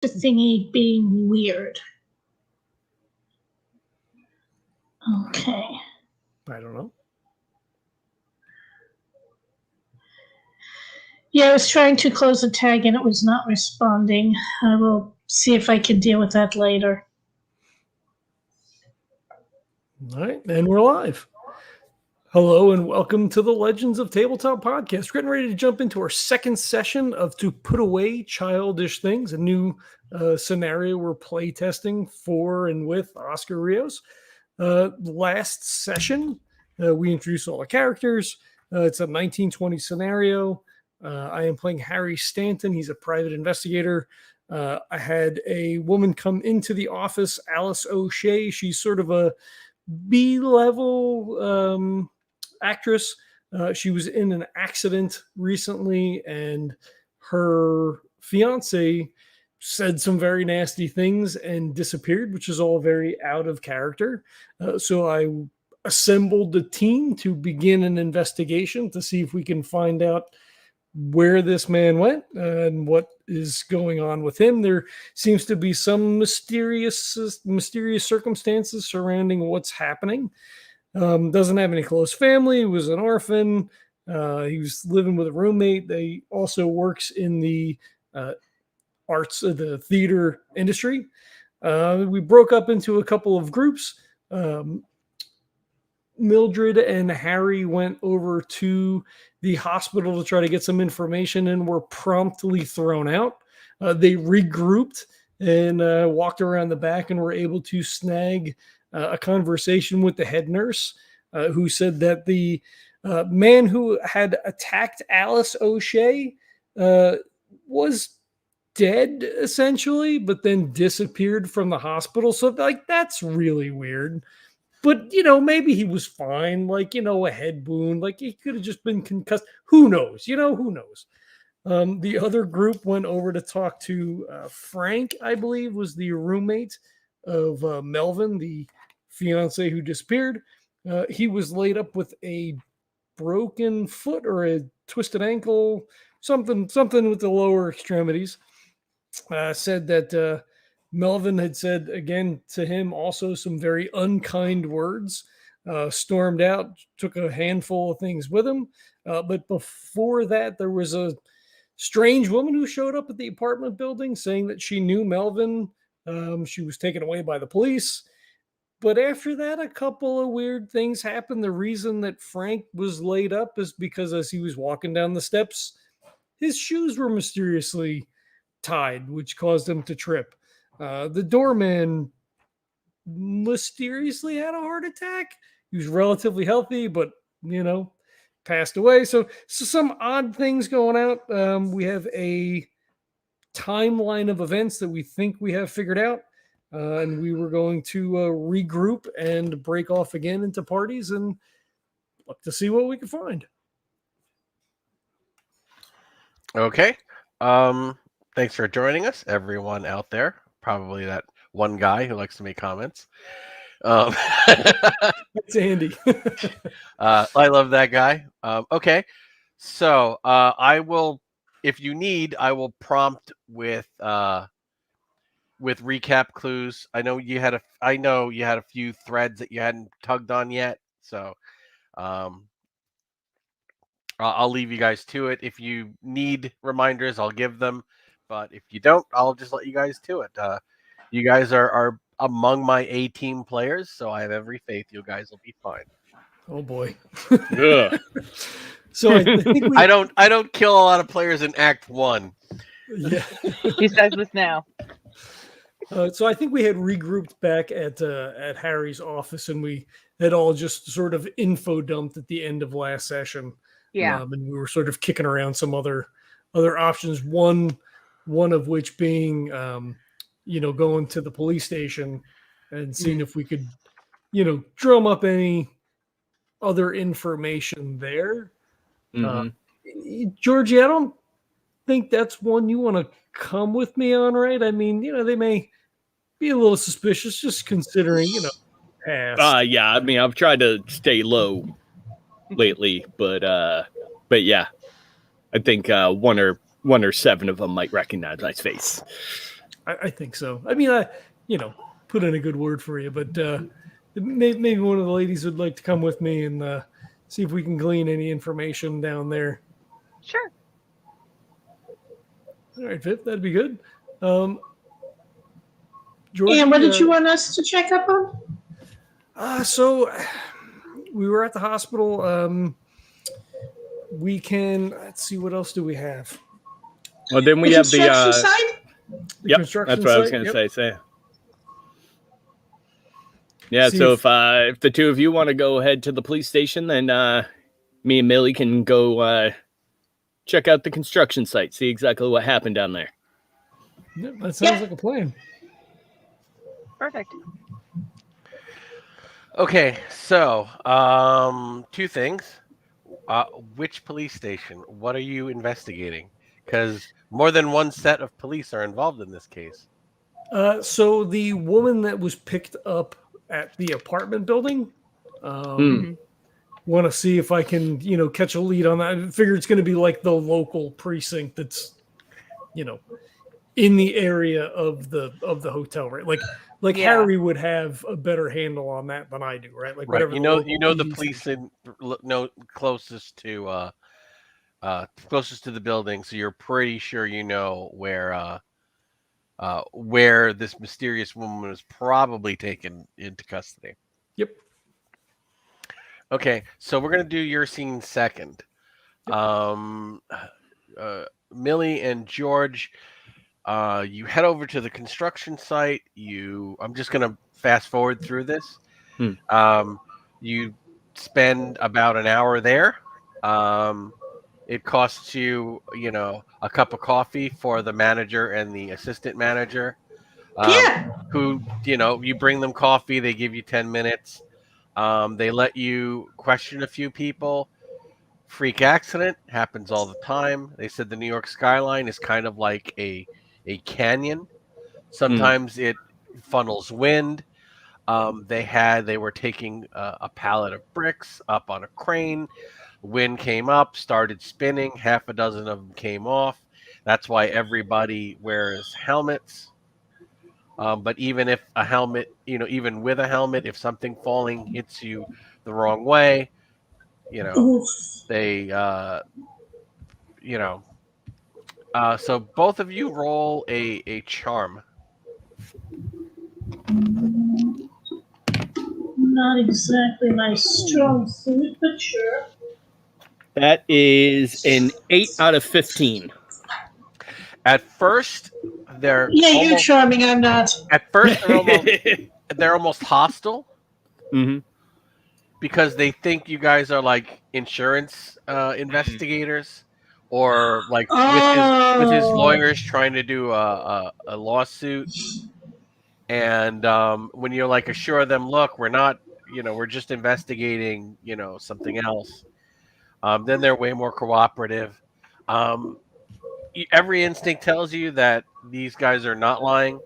thingy being weird. Okay. I don't know. Yeah, I was trying to close the tag and it was not responding. I will see if I can deal with that later. All right, and we're live. Hello and welcome to the Legends of Tabletop podcast. We're getting ready to jump into our second session of To Put Away Childish Things, a new scenario we're play testing for and with Oscar Rios. Last session, we introduced all the characters. It's a 1920 scenario. I am playing Harry Stanton. He's a private investigator. I had a woman come into the office, Alice O'Shea. She's sort of a B-level actress. She was in an accident recently, and her fiancé said some very nasty things and disappeared, which is all very out of character. So I assembled a team to begin an investigation to see if we can find out where this man went and what is going on with him. There seems to be some mysterious circumstances surrounding what's happening. Doesn't have any close family. Was an orphan. He was living with a roommate. They also works in the arts of the theater industry. We broke up into a couple of groups. Mildred and Harry went over to the hospital to try to get some information and were promptly thrown out. They regrouped and walked around the back and were able to snag a conversation with the head nurse, who said that the man who had attacked Alice O'Shea was dead, essentially, but then disappeared from the hospital. So, that's really weird. But, maybe he was fine, a head wound, he could have just been concussed. Who knows? Who knows? The other group went over to talk to Frank, I believe, was the roommate of Melvin, the fiance who disappeared. He was laid up with a broken foot or a twisted ankle, something with the lower extremities. Said that Melvin had said again to him also some very unkind words, stormed out, took a handful of things with him. But before that, there was a strange woman who showed up at the apartment building saying that she knew Melvin. She was taken away by the police. But after that, a couple of weird things happened. The reason that Frank was laid up is because as he was walking down the steps, his shoes were mysteriously tied, which caused him to trip. The doorman mysteriously had a heart attack. He was relatively healthy, but, passed away. So some odd things going out. We have a timeline of events that we think we have figured out. And we were going to regroup and break off again into parties and look to see what we can find. Okay. Thanks for joining us, everyone out there. Probably that one guy who likes to make comments. It's Andy. I love that guy. Okay. So I will, if you need, I will prompt with recap clues. I know you had a few threads that you hadn't tugged on yet. So I'll leave you guys to it. If you need reminders, I'll give them. But if you don't, I'll just let you guys to it. You guys are among my A-team players, so I have every faith you guys will be fine. Oh boy. Yeah. So I think I don't kill a lot of players in Act 1. Yeah. He says this now. So I think we had regrouped back at Harry's office, and we had all just sort of info dumped at the end of last session. Yeah. And we were sort of kicking around some other options. One of which being, going to the police station and seeing if we could, drum up any other information there. Georgie, I don't think that's one you want to come with me on, right? I mean, they may be a little suspicious just considering, past. Yeah, I mean, I've tried to stay low lately, but yeah, I think one or seven of them might recognize my face. I think so. I mean, put in a good word for you, but maybe one of the ladies would like to come with me and see if we can glean any information down there. Sure. All right, Viv, that'd be good. Georgie, And what did you want us to check up on? So we were at the hospital. Let's see, what else do we have? Well, then we The have the construction site? The yep, construction that's what I was site? going to say. Yeah, See so if- if the two of you want to go ahead to the police station, then me and Millie can go check out the construction site, see exactly what happened down there. Yeah, that sounds like a plan. Perfect. Okay, so two things. Which police station? What are you investigating? Because more than one set of police are involved in this case. So the woman that was picked up at the apartment building, want to see if I can, catch a lead on that. I figure it's going to be like the local precinct that's, in the area of the hotel, right? Like Yeah. Harry would have a better handle on that than I do, right? Like Right. whatever. You know the police closest to the building, so you're pretty sure you know where this mysterious woman was probably taken into custody. Yep. Okay, so we're gonna do your scene second. Millie and George, you head over to the construction site. I'm just gonna fast forward through this. You spend about an hour there. It costs you, a cup of coffee for the manager and the assistant manager. Who, you bring them coffee. They give you 10 minutes. They let you question a few people. Freak accident happens all the time. They said the New York skyline is kind of like a canyon. Sometimes it funnels wind. They were taking a pallet of bricks up on a crane. Wind came up, started spinning. Half a dozen of them came off. That's why everybody wears helmets. But even if a helmet, even with a helmet, if something falling hits you the wrong way, they, so both of you roll a charm. Not exactly my strong suit, but sure. That is an 8 out of 15. At first, they're you're charming. I'm not. At first, they're almost hostile. Because they think you guys are like insurance investigators, or like with his lawyers trying to do a lawsuit. And when you're like assure them, look, we're not, we're just investigating, something else. Then they're way more cooperative. Every instinct tells you that these guys are not lying.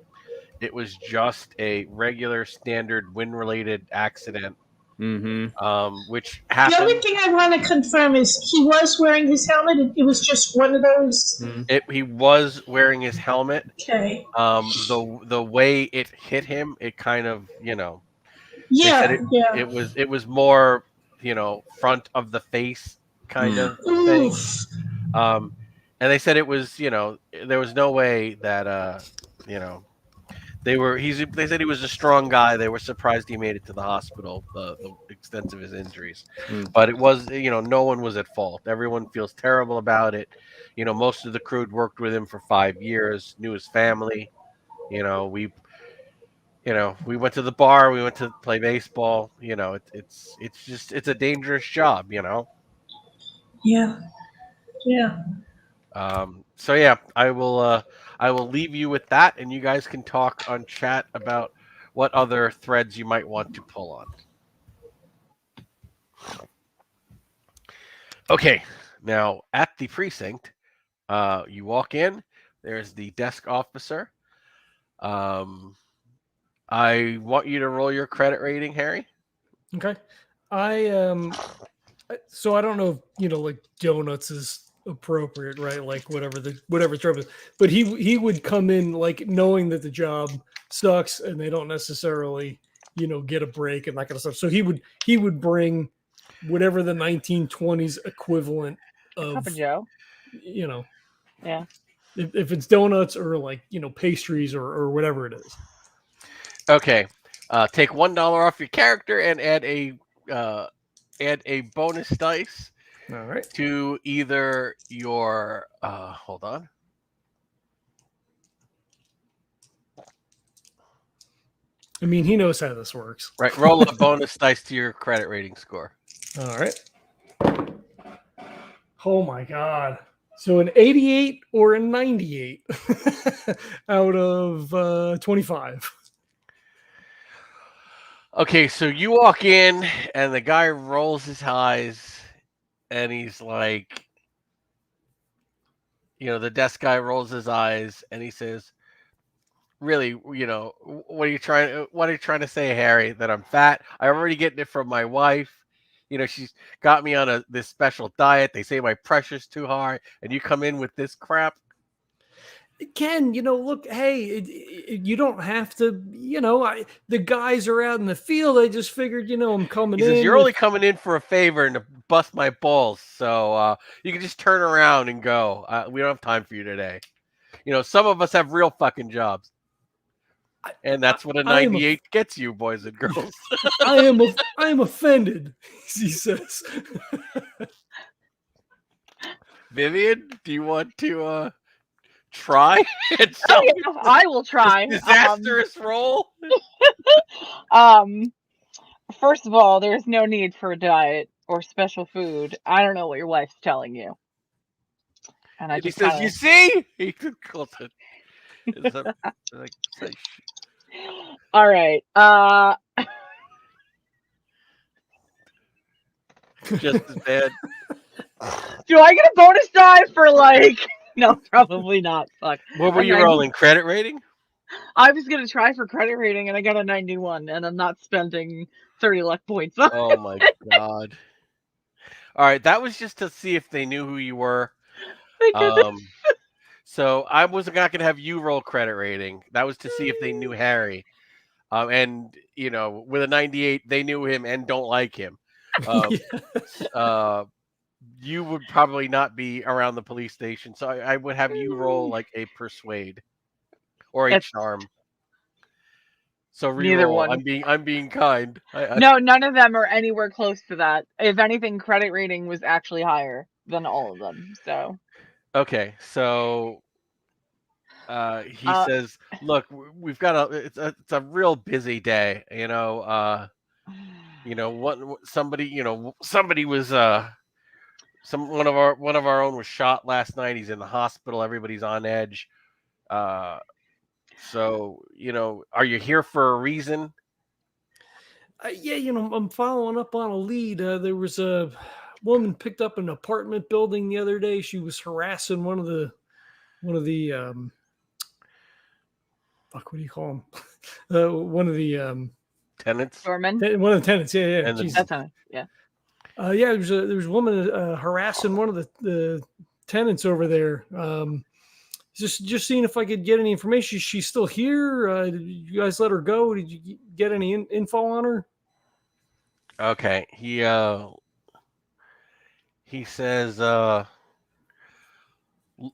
It was just a regular standard wind-related accident. Which happened. The only thing I want to confirm is he was wearing his helmet. It was just one of those. He was wearing his helmet. Okay. The way it hit him, it kind of, Yeah. It was more, front of the face kind of thing. And they said it was, there was no way that, they said he was a strong guy. They were surprised he made it to the hospital, the extent of his injuries. But it was, no one was at fault. Everyone feels terrible about it. Most of the crew had worked with him for 5 years, knew his family. We went to the bar, we went to play baseball. It's a dangerous job, Yeah. So yeah, I will leave you with that, and you guys can talk on chat about what other threads you might want to pull on. Okay, now at the precinct, you walk in. There's the desk officer. I want you to roll your credit rating, Harry. Okay. So I don't know if, like donuts is appropriate, right? Like whatever job is. But he would come in like knowing that the job sucks and they don't necessarily, get a break and that kind of stuff. So he would bring whatever the 1920s equivalent Cup of of, Joe. Yeah. Yeah. If it's donuts or like, pastries or whatever it is. Okay. Take $1 off your character and add a bonus dice All right. to either your hold on. I mean, he knows how this works. Right, roll a bonus dice to your credit rating score. All right. Oh my God. So an 88 or a 98 out of 25. Okay, so you walk in and the guy rolls his eyes and he's like, the desk guy rolls his eyes and he says, really, what are you trying to say, Harry? That I'm fat? I already getting it from my wife. She's got me on this special diet. They say my pressure's too high, and you come in with this crap. Ken, look, hey, you don't have to, the guys are out in the field. I just figured, I'm coming in. He says, you're only coming in for a favor and to bust my balls. So you can just turn around and go. We don't have time for you today. Some of us have real fucking jobs. And that's what a 98 gets you, boys and girls. I am offended, he says. Vivian, do you want to try? I will try. Disastrous roll. First of all, there's no need for a diet or special food. I don't know what your wife's telling you. And he says, "You see?" He calls it. All right. Just as bad. Do I get a bonus die for No, probably not. Fuck. What were you rolling? Credit rating? I was gonna try for credit rating, and I got a 91, and I'm not spending 30 luck points on Oh my God! All right, that was just to see if they knew who you were. So I wasn't not gonna have you roll credit rating. That was to see if they knew Harry. And with a 98, they knew him and don't like him. You would probably not be around the police station, so I would have you roll like a persuade or a charm. So neither re-roll. one. I'm being kind. No, none of them are anywhere close to that. If anything, credit rating was actually higher than all of them. So. Okay, so he says, "Look, we've got it's a real busy day. Somebody was one of our own was shot last night. He's in the hospital. Everybody's on edge. So are you here for a reason?" Yeah, I'm following up on a lead. There was a woman picked up an apartment building the other day. She was harassing one of the fuck, what do you call them? One of the tenants. Doorman. One of the tenants. Yeah. And that's yeah. Yeah, there was a woman harassing one of the tenants over there. Just seeing if I could get any information. She's still here. Did you guys let her go? Did you get any info on her? Okay. He says,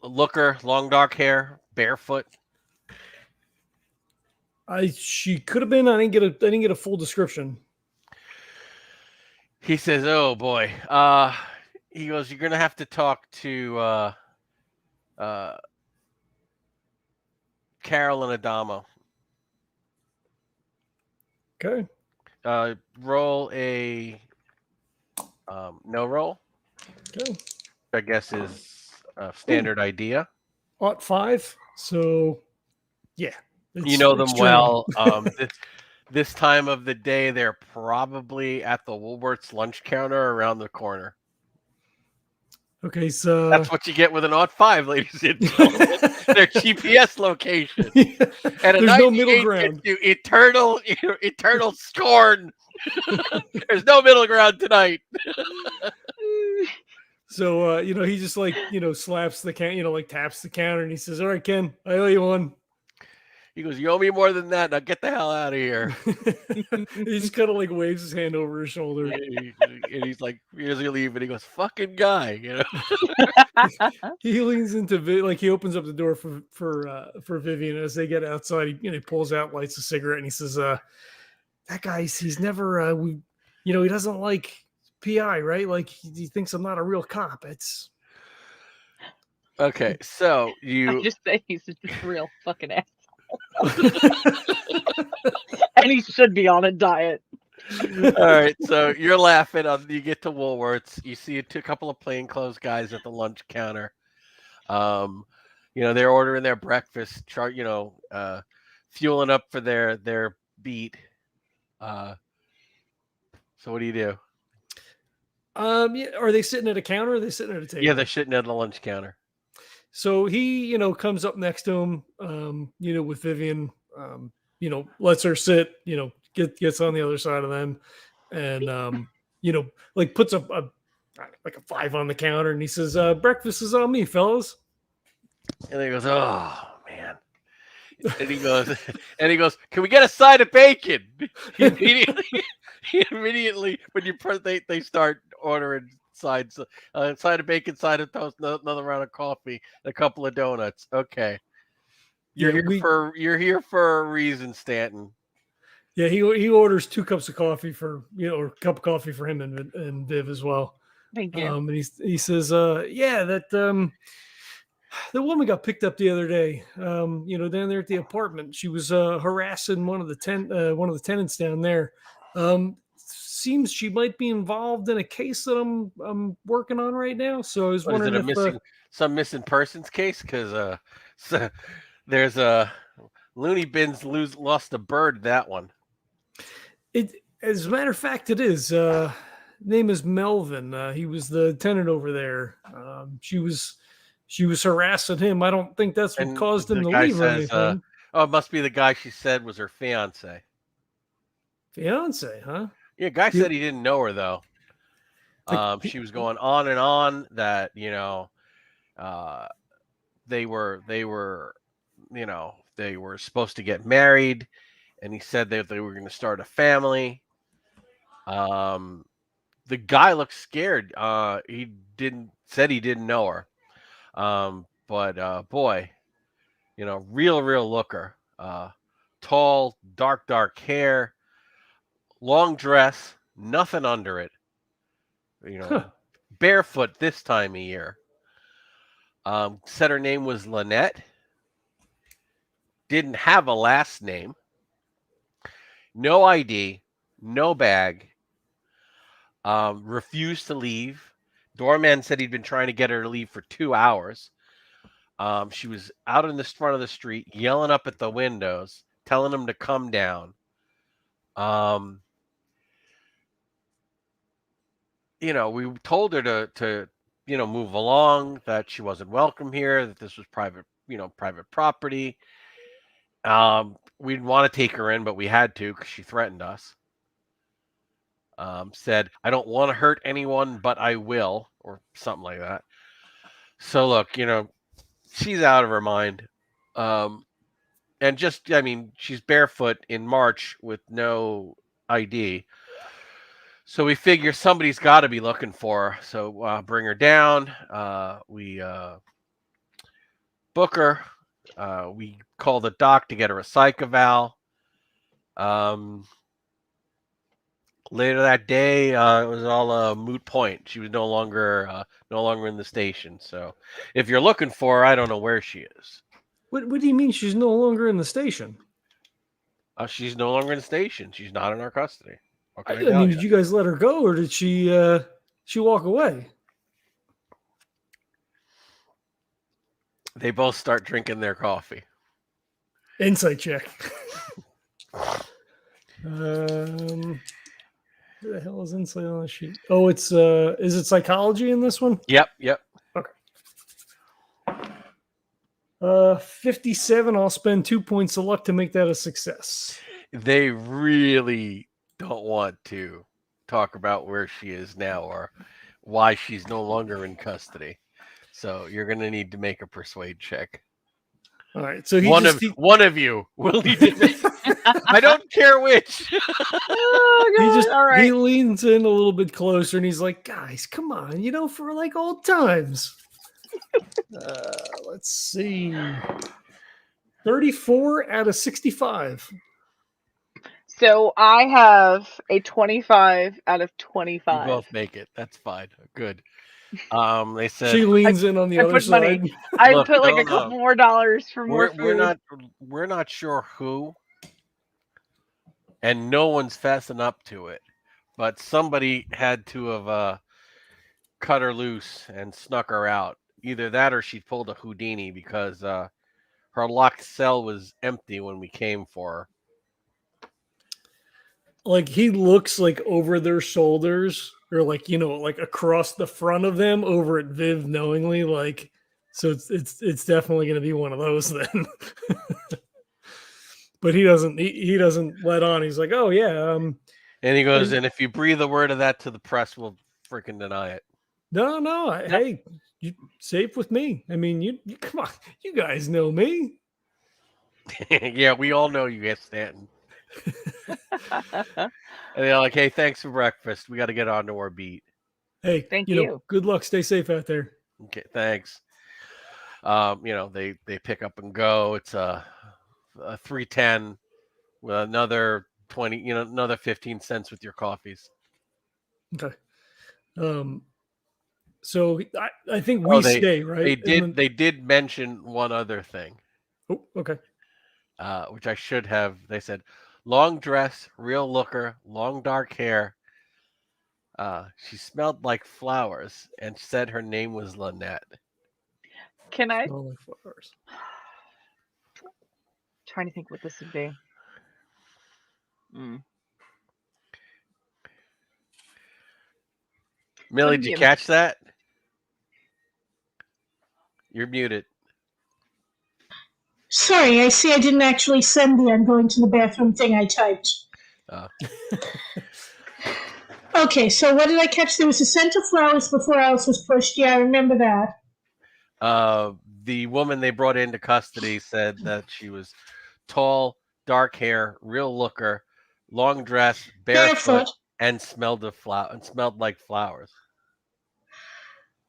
looker, long dark hair, barefoot. She could have been. I didn't get a full description. He says, "Oh boy." He goes, "You're gonna have to talk to Carol and Adamo." Okay. Roll a no roll. Okay. I guess is standard idea. Ought 5. So, yeah. You know them well. This time of the day, they're probably at the Woolworth's lunch counter around the corner. Okay, so that's what you get with an odd 5, ladies and gentlemen. Their GPS location. And there's no middle ground. Eternal scorn. There's no middle ground tonight. So he just slaps the taps the counter, and he says, "All right, Ken, I owe you one." He goes, "You owe me more than that. Now get the hell out of here." He just kind of waves his hand over his shoulder. And he's like, "Here's your leave," and he goes, "Fucking guy," He leans into he opens up the door for Vivian as they get outside. He pulls out, lights a cigarette, and he says, "That guy, he's never he doesn't like PI, right? Like he thinks I'm not a real cop." It's Okay, so I just say he's just a real fucking asshole. And he should be on a diet. All right, so you're laughing. You get to Woolworths. You see a couple of plainclothes guys at the lunch counter. They're ordering their breakfast, fueling up for their beat. So what do you do? Are they sitting at a counter? Or are they sitting at a table? Yeah, they're sitting at the lunch counter. So he, comes up next to him, with Vivian, lets her sit, gets on the other side of them, and puts a 5 on the counter, and he says, "Breakfast is on me, fellas." And he goes, "Oh man." And he goes, "Can we get a side of bacon?" He immediately when they start ordering sides, side of bacon, side of toast, another round of coffee, a couple of donuts. Okay, you're here for a reason, Stanton. Yeah, he orders 2 cups of coffee or a cup of coffee for him and Viv as well. Thank you. And he says, that the woman got picked up the other day, down there at the apartment. She was harassing one of the tenants down there. Seems she might be involved in a case that I'm working on right now. So I was wondering if some missing persons case, because there's a Looney Bins lost a bird. That one. As a matter of fact, it is. Name is Melvin. He was the tenant over there. She was harassing him. I don't think that's what caused him to leave or anything. It must be the guy she said was her fiance. Fiance, huh? Yeah, guy said he didn't know her though. She was going on and on that they were supposed to get married, and he said that they were going to start a family. The guy looked scared. He said he didn't know her. But boy, real looker. Tall, dark hair, long dress, nothing under it. Barefoot this time of year. Said her name was Lynette. Didn't have a last name. No ID, no bag. Refused to leave. Doorman said he'd been trying to get her to leave for 2 hours. She was out in the front of the street, yelling up at the windows, telling them to come down. We told her to move along, that she wasn't welcome here, that this was private property. We didn't want to take her in, but we had to because she threatened us. Said, "I don't want to hurt anyone, but I will," or something like that. So look, she's out of her mind. And she's barefoot in March with no ID. So we figure somebody's got to be looking for her. So bring her down. We book her. We call the doc to get her a psych eval. Later that day, it was all a moot point. She was no longer in the station. So if you're looking for her, I don't know where she is. What do you mean she's no longer in the station? She's no longer in the station. She's not in our custody. Did you guys let her go, or did she walk away? They both start drinking their coffee. Insight check. Where the hell is insight on the sheet? Oh, it's is it psychology in this one? Yep. Okay. 57. I'll spend 2 points of luck to make that a success. They really don't want to talk about where she is now or why she's no longer in custody. So you're going to need to make a persuade check. All right. So One of you will need to make. I don't care which. Oh, God. All right. he leans in a little bit closer and he's like, guys, come on, for like old times. Let's see. 34 out of 65. So I have a 25 out of 25. You both make it. That's fine. Good. They said She leans in on the I other put money. side. I Look, put like no, a couple more dollars for more food. we're not sure who, and no one's fessing up to it, but somebody had to have cut her loose and snuck her out. Either that or she pulled a Houdini because her locked cell was empty when we came for her. Like he looks like over their shoulders or like like across the front of them over at Viv knowingly, like, so it's definitely going to be one of those then. But he doesn't let on. He's like, oh yeah, and he goes, and if you breathe a word of that to the press, we'll freaking deny it. No, hey, you safe with me. I mean, you come on, you guys know me. Yeah, we all know you get Stanton. And they're like, hey, thanks for breakfast. We got to get on to our beat. Hey, thank you. Good luck. Stay safe out there. Okay, thanks. They pick up and go. It's a 310 with another 20, another 15 cents with your coffees. Okay. So I think we stay, right? They did mention one other thing. Oh, okay. Which I should have. They said, long dress, real looker, long dark hair. She smelled like flowers and said her name was Lynette. Can I? Smell like flowers. Trying to think what this would be. Millie, did you catch that? You're muted. Sorry, I see I didn't actually send the I'm going to the bathroom thing I typed. Okay, so what did I catch? There was a scent of flowers before Alice was pushed. Yeah, I remember that. The woman they brought into custody said that she was tall, dark hair, real looker, long dress, barefoot. And smelled like flowers.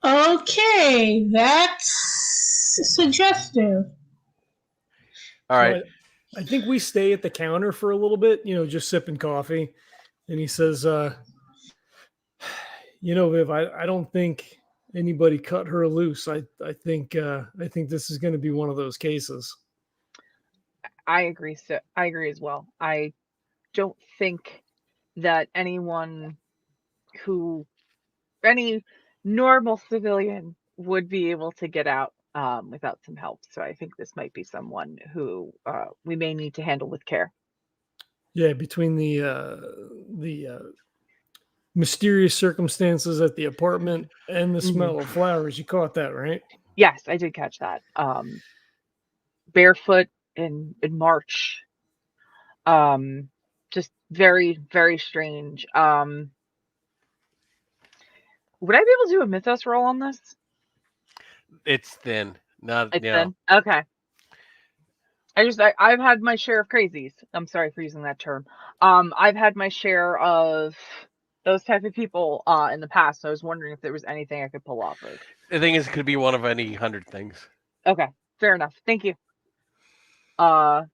Okay, that's suggestive. All right. I think we stay at the counter for a little bit, just sipping coffee. And he says, Viv, I don't think anybody cut her loose. I think this is going to be one of those cases. I agree. So I agree as well. I don't think that any normal civilian would be able to get out without some help. So I think this might be someone who we may need to handle with care. Yeah, between the mysterious circumstances at the apartment and the smell of flowers, you caught that, right? Yes, I did catch that. Barefoot in March. Just very, very strange. Would I be able to do a mythos roll on this? It's thin. Thin. Okay. I've had my share of crazies. I'm sorry for using that term. I've had my share of those type of people in the past. So I was wondering if there was anything I could pull off of. The thing is, it could be one of any 100 things. Okay, fair enough. Thank you. But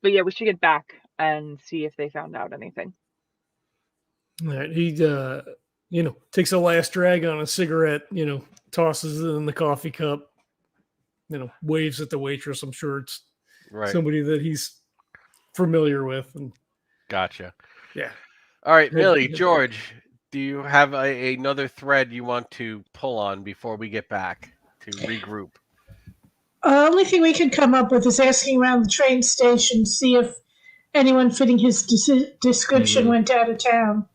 yeah, we should get back and see if they found out anything. All right. He takes a last drag on a cigarette, tosses it in the coffee cup, waves at the waitress. I'm sure it's somebody that he's familiar with. And gotcha. Yeah. All right, Millie, George, do you have another thread you want to pull on before we get back to regroup? Only thing we could come up with is asking around the train station, see if anyone fitting his description went out of town.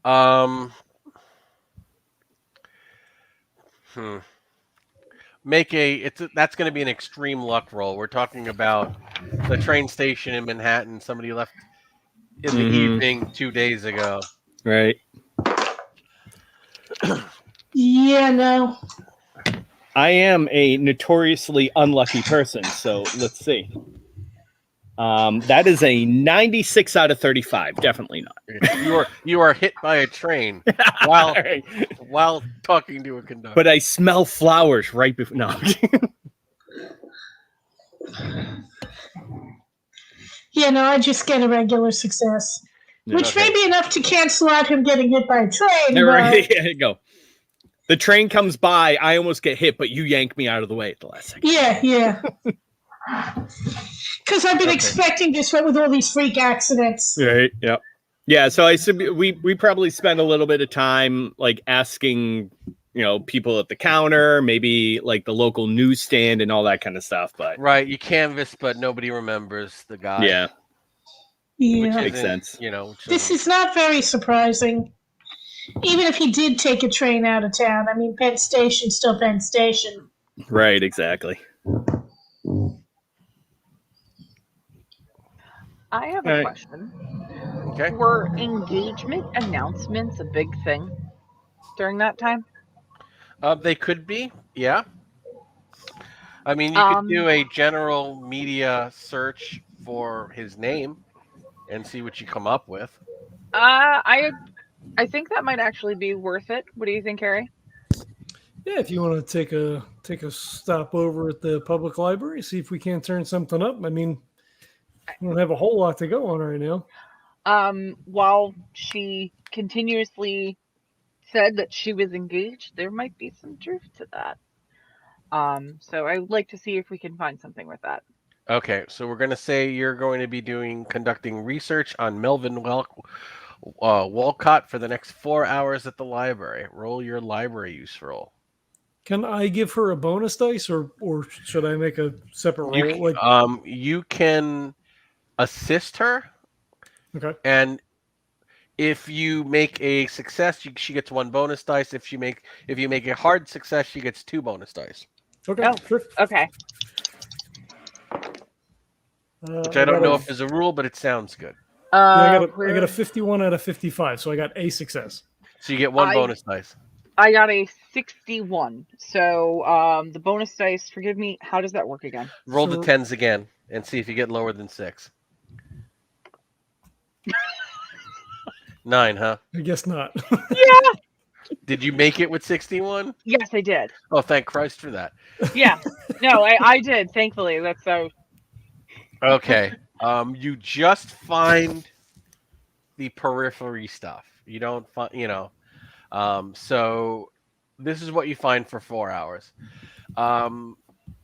That's going to be an extreme luck roll. We're talking about the train station in Manhattan. Somebody left in the evening 2 days ago. Right. Yeah, no. I am a notoriously unlucky person, so let's see. That is a 96 out of 35. Definitely not. You are hit by a train while talking to a conductor. But I smell flowers right before. No. Yeah, no, I just get a regular success. Which may be enough to cancel out him getting hit by a train. There But... you go. The train comes by, I almost get hit, but you yank me out of the way at the last second. Yeah. Because I've been expecting this with all these freak accidents. Right, yep. Yeah, so we probably spend a little bit of time like asking, people at the counter, maybe like the local newsstand and all that kind of stuff. But right, you canvass, but nobody remembers the guy. Yeah. Yeah, makes sense. This is not very surprising. Even if he did take a train out of town, I mean, Penn Station's still Penn Station. Right, exactly. I have a question. Okay. Were engagement announcements a big thing during that time? They could be, yeah. I mean, you could do a general media search for his name and see what you come up with. I think that might actually be worth it. What do you think, Harry? Yeah, if you want to take a stop over at the public library, see if we can't turn something up. I mean, we don't have a whole lot to go on right now. While she continuously said that she was engaged, there might be some truth to that. So I would like to see if we can find something with that. Okay, so we're going to say you're going to be conducting research on Melvin Walcott for the next 4 hours at the library. Roll your library use roll. Can I give her a bonus dice, or should I make a separate roll? You can assist her. Okay. And if you make a success, she gets 1 bonus dice. If you make a hard success, she gets 2 bonus dice. Okay. Oh, sure. Okay. Which I don't know if there's a rule, but it sounds good. I got a 51 out of 55, so I got a success. So you get 1 bonus dice. I got a 61. So the bonus dice, forgive me, how does that work again? Roll the 10s again and see if you get lower than 6. 9, huh? I guess not. Yeah. Did you make it with 61? Yes, I did. Oh, thank Christ for that. Yeah. No, I did. Thankfully, that's so. Okay. You just find the periphery stuff. You don't find, so this is what you find for 4 hours.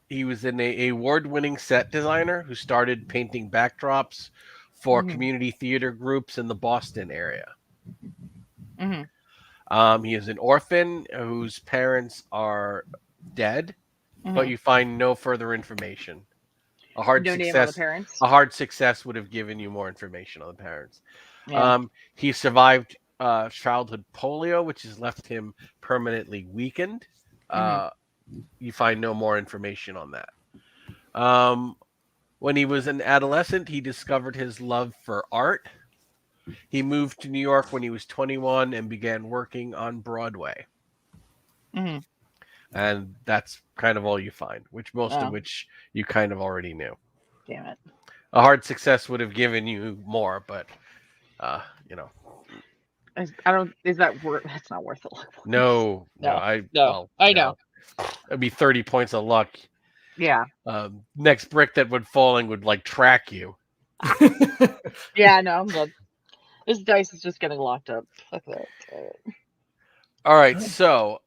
He was an award-winning set designer who started painting backdrops for community theater groups in the Boston area. Mm-hmm. He is an orphan whose parents are dead, but you find no further information. A hard name on the parents? A hard success would have given you more information on the parents. Yeah. He survived childhood polio, which has left him permanently weakened. You find no more information on that. When he was an adolescent, he discovered his love for art. He moved to New York when he was 21 and began working on Broadway. Mm-hmm. And that's kind of all you find, most of which you kind of already knew. Damn it. A hard success would have given you more, but, I don't, is that worth, that's not worth it. No. I know. It'd be 30 points of luck. Yeah. Next brick that would falling would track you. Yeah, no, I'm good. This dice is just getting locked up. Fuck that. All right, so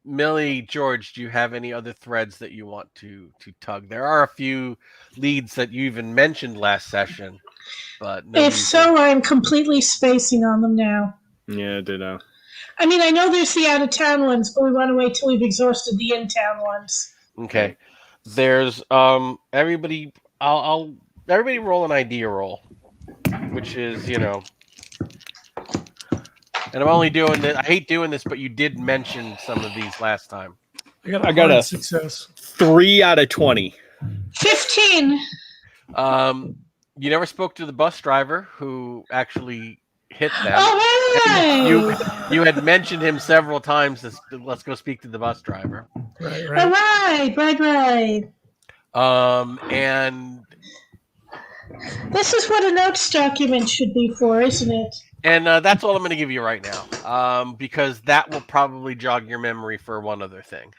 Millie, George, do you have any other threads that you want to tug? There are a few leads that you even mentioned last session, but if so, I'm completely spacing on them now. Yeah, ditto. I mean, I know there's the out-of-town ones, but we want to wait till we've exhausted the in-town ones. Okay. There's everybody. Everybody roll an idea roll, which is And I'm only doing this. I hate doing this, but you did mention some of these last time. I got a success. 3 out of 20. 15. You never spoke to the bus driver who actually hit them. Oh, right. You had mentioned him several times. Let's go speak to the bus driver. Right. And This is what a notes document should be for, isn't it? And that's all I'm going to give you right now, because that will probably jog your memory for one other thing.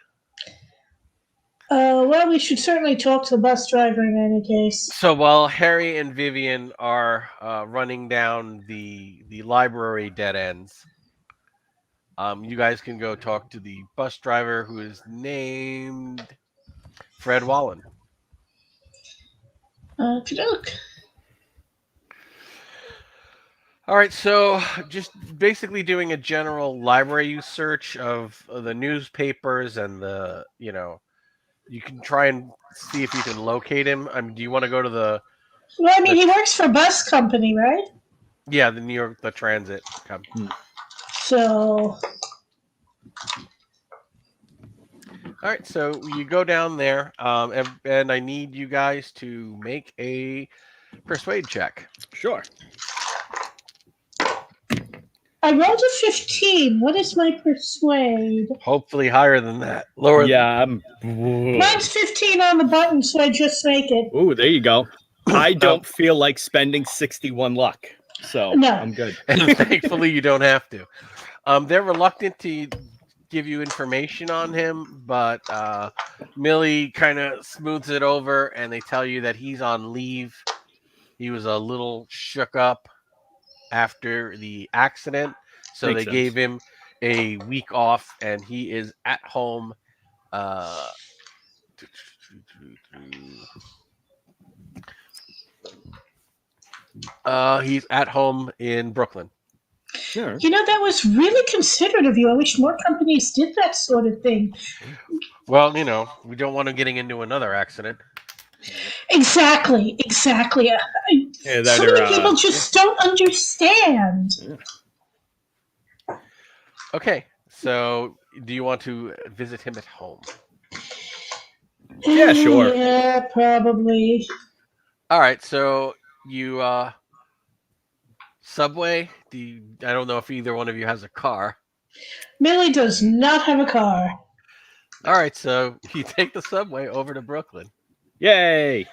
Well, we should certainly talk to the bus driver in any case. So while Harry and Vivian are running down the library dead ends, you guys can go talk to the bus driver, who is named Fred Wallen. Okey-doke. All right, so just basically doing a general library use search of the newspapers and you can try and see if you can locate him. I mean, do you want to go to the? Well, I mean, he works for a bus company, right? Yeah, the transit company. So. All right, so you go down there, and I need you guys to make a persuade check. Sure. I rolled a 15. What is my persuade? Hopefully higher than that. Lower. Yeah. Mine's 15 on the button, so I just make it. Ooh, there you go. I don't feel like spending 61 luck, so No. I'm good. And thankfully, you don't have to. They're reluctant to give you information on him, but Millie kind of smooths it over, and they tell you that he's on leave. He was a little shook up after the accident, so Makes they sense. gave him a week off, and he is at home. He's at home in Brooklyn. Sure. You know, that was really considerate of you. I wish more companies did that sort of thing. Well, we don't want him getting into another accident. Exactly. Yeah, So many people just don't understand. Okay, so do you want to visit him at home? Yeah, sure. Yeah, probably. All right, so you subway. I don't know if either one of you has a car. Millie does not have a car. All right, so you take the subway over to Brooklyn. Yay!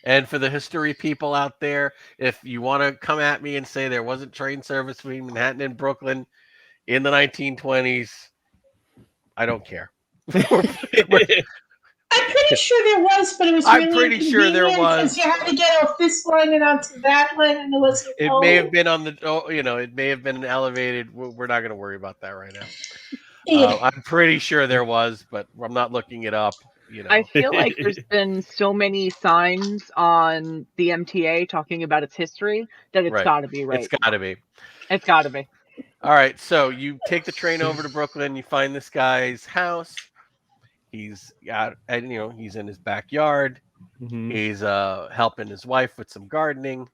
And for the history people out there, if you want to come at me and say there wasn't train service between Manhattan and Brooklyn in the 1920s, I don't care. I'm pretty sure there was, but it was really I'm pretty sure there was. because you had to get off this line and onto that line, and it wasn't. It may have been on the, it may have been elevated. We're not going to worry about that right now. Yeah. I'm pretty sure there was, but I'm not looking it up. I feel like there's been so many signs on the MTA talking about its history that it's Right. got to be right. It's got to be. It's got to be. All right, so you take the train over to Brooklyn. You find this guy's house. He's got, he's in his backyard. Mhm. He's helping his wife with some gardening.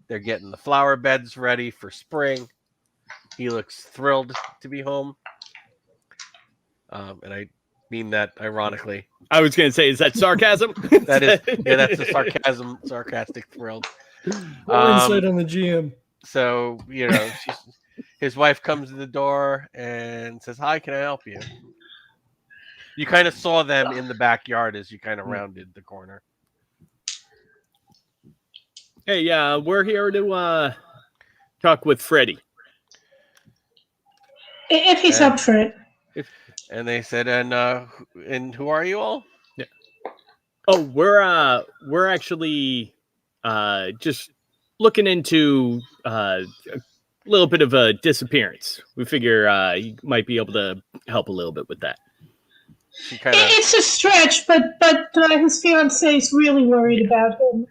They're getting the flower beds ready for spring. He looks thrilled to be home. And I mean that ironically. I was going to say, is that sarcasm? That is, yeah, that's a sarcastic thrill. More insight on the GM. So, his wife comes to the door and says, "Hi, can I help you?" You kind of saw them in the backyard as you kind of rounded the corner. Hey, we're here to talk with Freddie. If he's up for it. And they said, and who are you all? Yeah. Oh, we're actually just looking into a little bit of a disappearance. We figure you might be able to help a little bit with that. It's a stretch, but his fiancé is really worried about him.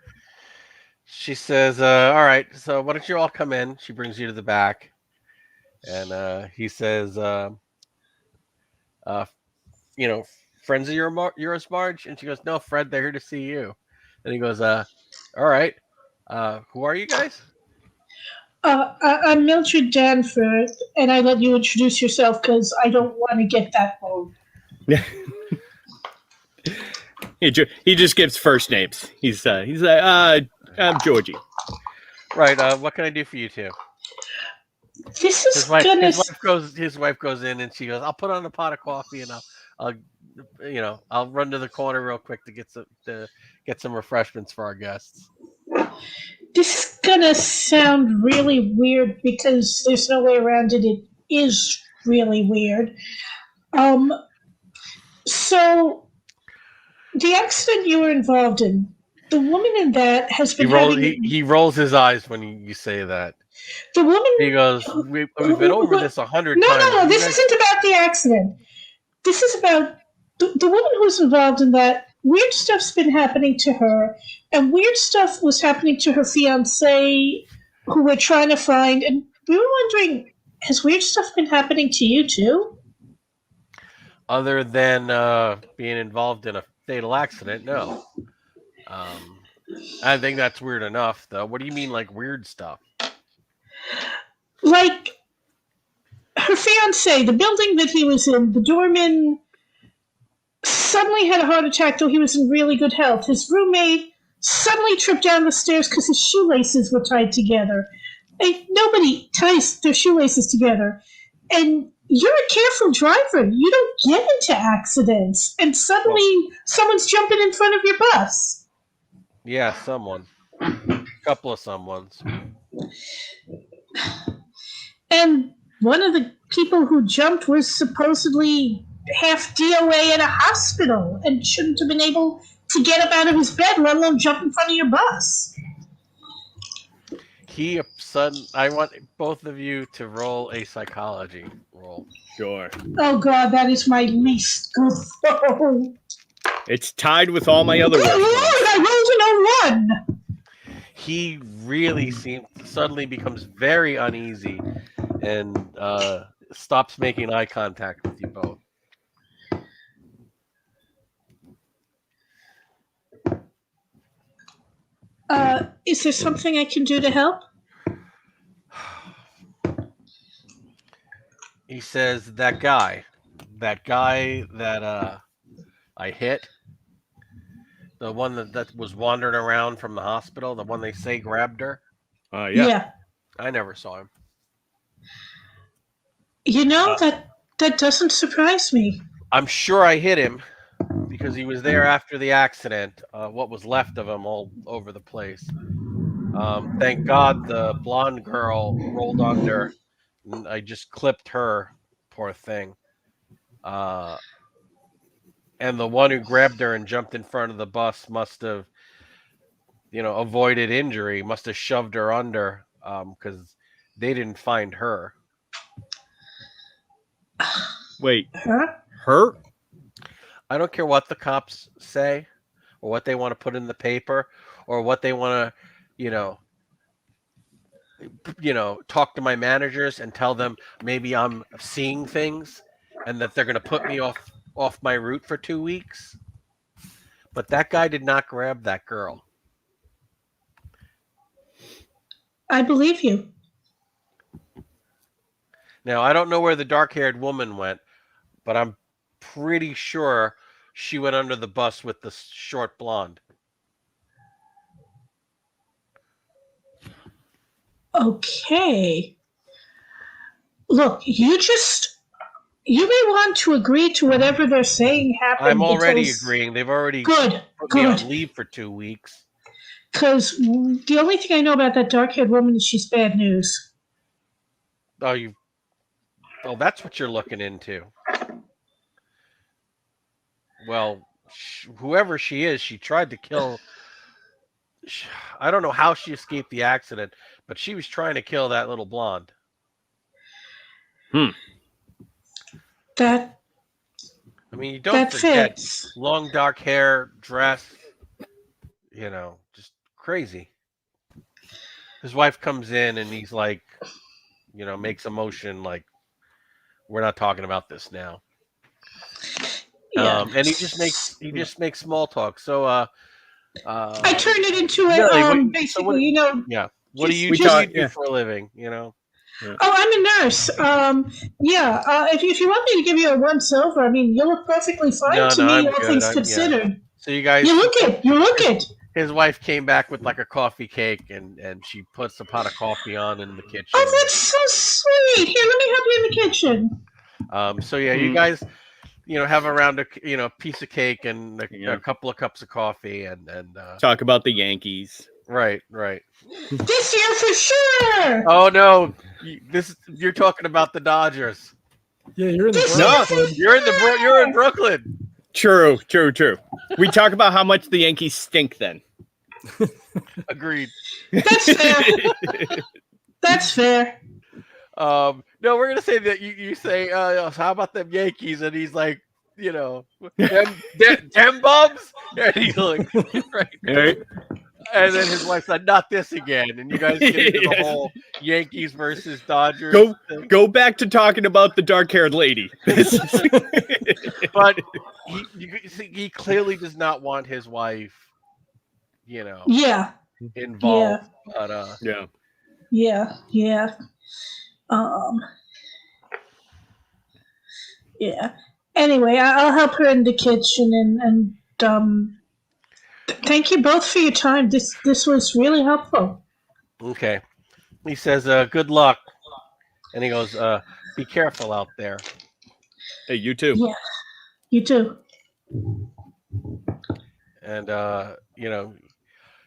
She says, all right, so why don't you all come in? She brings you to the back. And he says, friends of yours, Marge? And she goes, no, Fred, they're here to see you. And he goes, all right. Who are you guys? I'm Mildred Danforth, and I let you introduce yourself because I don't want to get that wrong. He just gives first names. He's I'm Georgie. Right. What can I do for you two? This is His wife, gonna. his wife goes in and she goes, "I'll put on a pot of coffee and I'll run to the corner real quick to get some refreshments for our guests." This is gonna sound really weird because there's no way around it. It is really weird. So the accident you were involved in, the woman in that has been He rolls his eyes when you say that. The woman. He goes, "We've been over this 100 No, times." no, this isn't about the accident. This is about the woman who's involved in that. Weird stuff's been happening to her, and weird stuff was happening to her fiancé, who we're trying to find. And we were wondering, has weird stuff been happening to you too? Other than being involved in a fatal accident, no. I think that's weird enough, though. What do you mean, like weird stuff? Like her fiancé, the building that he was in, the doorman suddenly had a heart attack, though he was in really good health. His roommate suddenly tripped down the stairs because his shoelaces were tied together. Nobody ties their shoelaces together. And you're a careful driver. You don't get into accidents. And suddenly someone's jumping in front of your bus. Yeah, someone. A couple of someones. And one of the people who jumped was supposedly half DOA in a hospital and shouldn't have been able to get up out of his bed, let alone jump in front of your bus. I want both of you to roll a psychology roll. Sure. Oh, God, that is my least good roll. It's tied with all my other Good work. Lord, I rolled an 01. He really suddenly becomes very uneasy and stops making eye contact with you both. Is there something I can do to help? He says, that guy that I hit, the one that was wandering around from the hospital, the one they say grabbed her. Yeah. I never saw him. You know, that doesn't surprise me. I'm sure I hit him because he was there after the accident. What was left of him all over the place. Thank God the blonde girl rolled under. And I just clipped her, poor thing. And the one who grabbed her and jumped in front of the bus must have, avoided injury, must have shoved her under because they didn't find her. Wait. Huh? Her? I don't care what the cops say or what they want to put in the paper or what they want to, talk to my managers and tell them maybe I'm seeing things and that they're going to put me off my route for 2 weeks. But that guy did not grab that girl. I believe you. Now, I don't know where the dark-haired woman went, but I'm pretty sure she went under the bus with the short blonde. Okay. Look, you may want to agree to whatever they're saying happened. I'm already agreeing. They've already put me on leave for 2 weeks. Because the only thing I know about that dark-haired woman is she's bad news. Oh, that's what you're looking into. Well, whoever she is, she tried to kill. I don't know how she escaped the accident, but she was trying to kill that little blonde. I mean, you don't forget fits. Long dark hair, dress, just crazy. His wife comes in and he's like, makes a motion like, we're not talking about this now. Yeah. And he just makes small talk. So I turned it into basically, yeah. What do you do for a living? Oh, I'm a nurse. If you want me to give you a once over, I mean, you look perfectly fine to me, all things considered. So you guys, you look it. his wife came back with like a coffee cake, and she puts a pot of coffee on in the kitchen. Oh, that's so sweet. Here, let me help you in the kitchen. So yeah, you guys, have around a piece of cake and a couple of cups of coffee, and talk about the Yankees. Right. This year for sure. Oh no, you're talking about the Dodgers. Yeah, you're in the No, you're in Brooklyn. True. We talk about how much the Yankees stink then. Agreed. That's fair. That's fair. No, we're gonna say that you say, how about them Yankees? And he's like, them bums. And he's like, right. And then his wife said, "Not this again." And you guys get into the whole Yankees versus Dodgers. Go back to talking about the dark-haired lady. But he clearly does not want his wife, Yeah. involved. Yeah. But Yeah. Yeah. Anyway, I'll help her in the kitchen and thank you both for your time. This was really helpful. okay. He says, "Good luck," and he goes, "Be careful out there." Hey, you too. Yeah. You too. And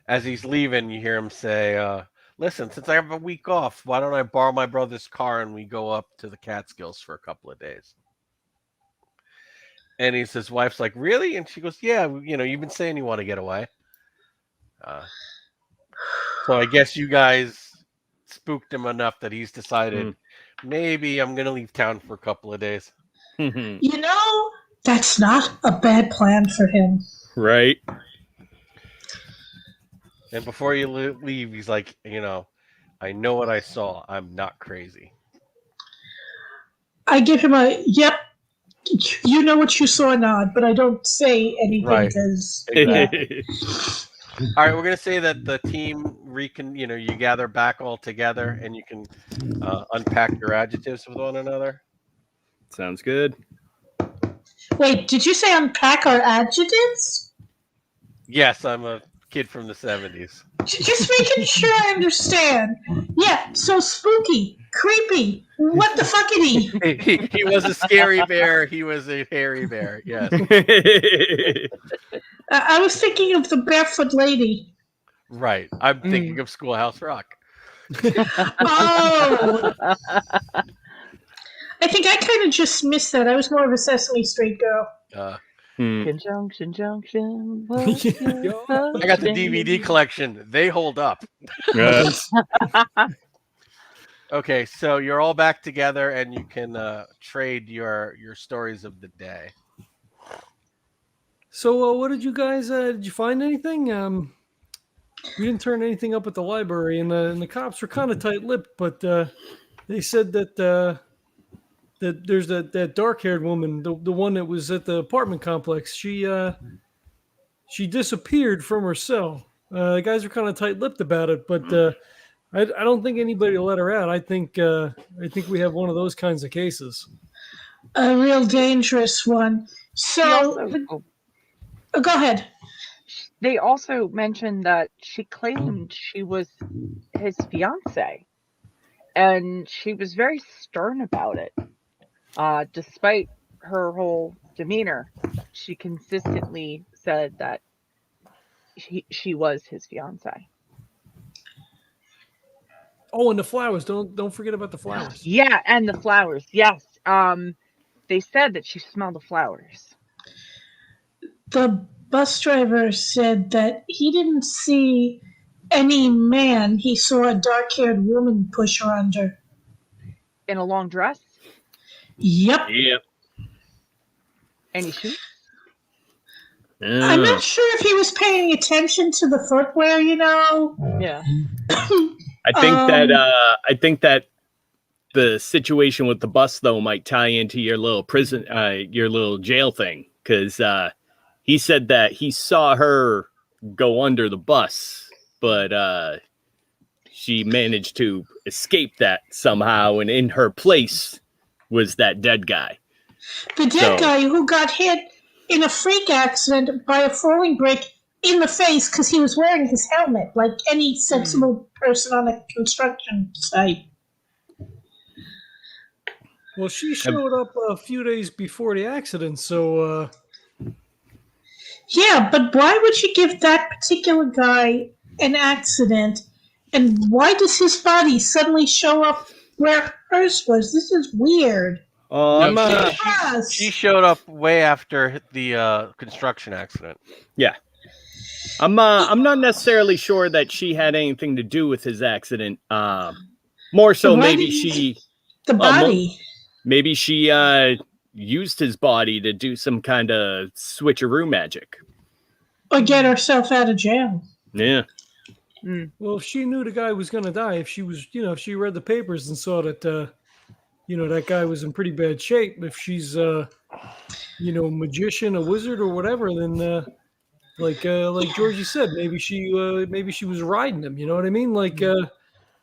as he's leaving, you hear him say, "Listen, since I have a week off, why don't I borrow my brother's car and we go up to the Catskills for a couple of days?" And his wife's like, "Really?" And she goes, "Yeah, you've been saying you want to get away." So I guess you guys spooked him enough that he's decided, maybe I'm going to leave town for a couple of days. That's not a bad plan for him. Right. And before you leave, he's like, "I know what I saw. I'm not crazy." I give him a, yep, you know what you saw nod, but I don't say anything Right. because... Exactly. All right, we're going to say that the team you gather back all together and you can unpack your adjectives with one another. Sounds good. Wait, did you say unpack our adjectives? Yes, I'm a kid from the 70s. Just making sure I understand. Yeah, so spooky, creepy, what the fuckity? He was a scary bear. He was a hairy bear. Yes. I was thinking of the barefoot lady. Right. I'm thinking of Schoolhouse Rock. Oh! I think I kind of just missed that. I was more of a Sesame Street girl. Conjunction, junction. I got the DVD collection. They hold up. Yes. Okay, so you're all back together, and you can trade your stories of the day. So, what did you guys? Did you find anything? We didn't turn anything up at the library, and the cops were kind of tight-lipped, but they said that that there's that dark-haired woman, the one that was at the apartment complex. She disappeared from her cell. The guys are kind of tight-lipped about it, but I don't think anybody will let her out. I think we have one of those kinds of cases. A real dangerous one. So, go ahead. They also mentioned that she claimed she was his fiancé, and she was very stern about it. Despite her whole demeanor, she consistently said that she was his fiancé. Oh, and the flowers! Don't forget about the flowers. Yeah, and the flowers. Yes. They said that she smelled the flowers. The bus driver said that he didn't see any man. He saw a dark-haired woman push her under. In a long dress? Yep. Any shoes? I'm not sure if he was paying attention to the footwear, Yeah. I think that the situation with the bus though might tie into your little prison, your little jail thing, because he said that he saw her go under the bus, but she managed to escape that somehow, and in her place was that dead guy. The dead guy who got hit in a freak accident by a falling brick in the face because he was wearing his helmet, like any sensible person on a construction site. Well, she showed up a few days before the accident, so Yeah, but why would she give that particular guy an accident? And why does his body suddenly show up where hers was? This is weird. Oh, No, I'm she showed up way after the construction accident. yeah. I'm not necessarily sure that she had anything to do with his accident. More so, Why maybe didn't she the body? maybe she used his body to do some kind of switcheroo magic. Or get herself out of jail. Yeah. well, if she knew the guy was going to die, if she was, if she read the papers and saw that, that guy was in pretty bad shape, if she's, a magician, a wizard, or whatever, then, like Georgie said, maybe she was riding him. You know what I mean? Like,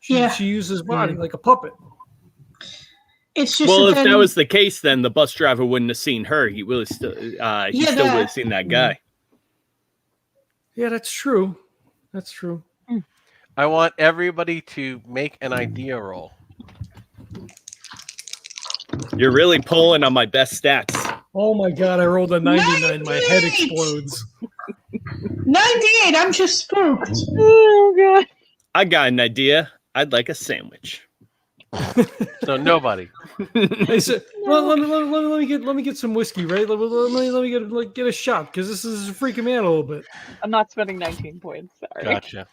she used his body like a puppet. It's just Well, if then, that was the case, then the bus driver wouldn't have seen her. He would have still, he still would have seen that guy. Yeah, that's true. That's true. I want everybody to make an idea roll. You're really pulling on my best stats. Oh my god, I rolled a 99. My head explodes. 98. I'm just spooked. Oh god. I got an idea. I'd like a sandwich. So nobody. Hey, so, well, let me get some whiskey, right? Let me get a shot because this is freaking me out a little bit. I'm not spending 19 points. Sorry. Gotcha.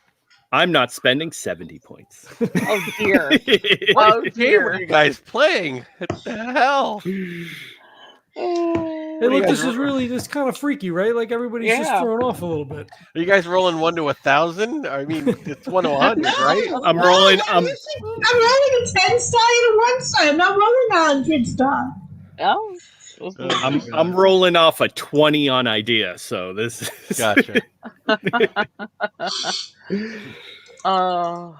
I'm not spending 70 points. Oh dear. What Oh game are dear. you guys playing? What the hell? Hey, look, this is really this kind of freaky, right? Like everybody's just Yeah. thrown off a little bit. Are you guys rolling 1 to 1,000? I mean, it's 1 to 100, right? I'm rolling. I'm rolling a 10 side and 1 side. I'm not rolling a 100 side. Oh. I'm rolling off a 20 on idea. So this is Gotcha. Oh.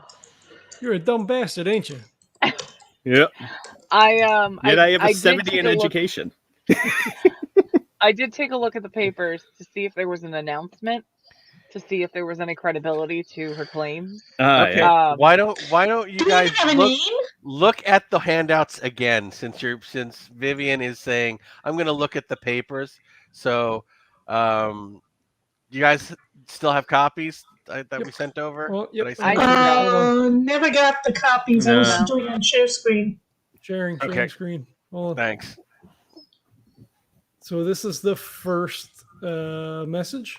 You're a dumb bastard, ain't you? Yep. Yet I have a did 70 take in a look- education. I did take a look at the papers to see if there was an announcement, to see if there was any credibility to her claims. Okay. Yeah. Why don't you Do we guys have a look name? look at the handouts again since Vivian is saying I'm going to look at the papers. So, you guys still have copies that we sent over? Well, yep. Did I send I them? Never got the copies. I was No. doing it on share screen. Sharing Okay. screen. Hold on. Thanks. So this is the first message.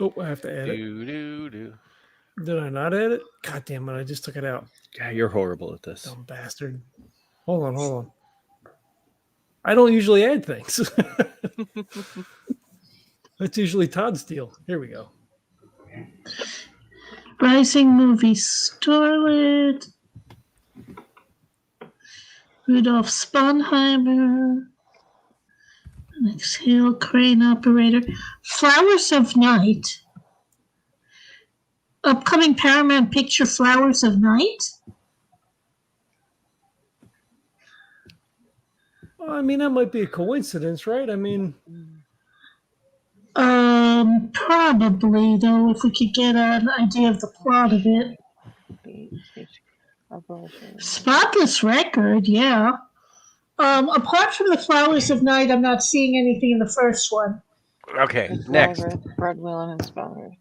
Oh, I have to add it. Do. Did I not add it? God damn it! I just took it out. God, you're horrible at this. Dumb bastard. Hold on. I don't usually add things. That's usually Todd's deal. Here we go. Rising movie starlet. Rudolph Sponheimer. Exhale, crane operator. Flowers of Night. Upcoming Paramount picture Flowers of Night? Well, I mean, that might be a coincidence, right? I mean, Probably, though, if we could get an idea of the plot of it. Spotless record, yeah. Apart from the Flowers of Night, I'm not seeing anything in the first one. Okay, next. Fred Willem and Spellers.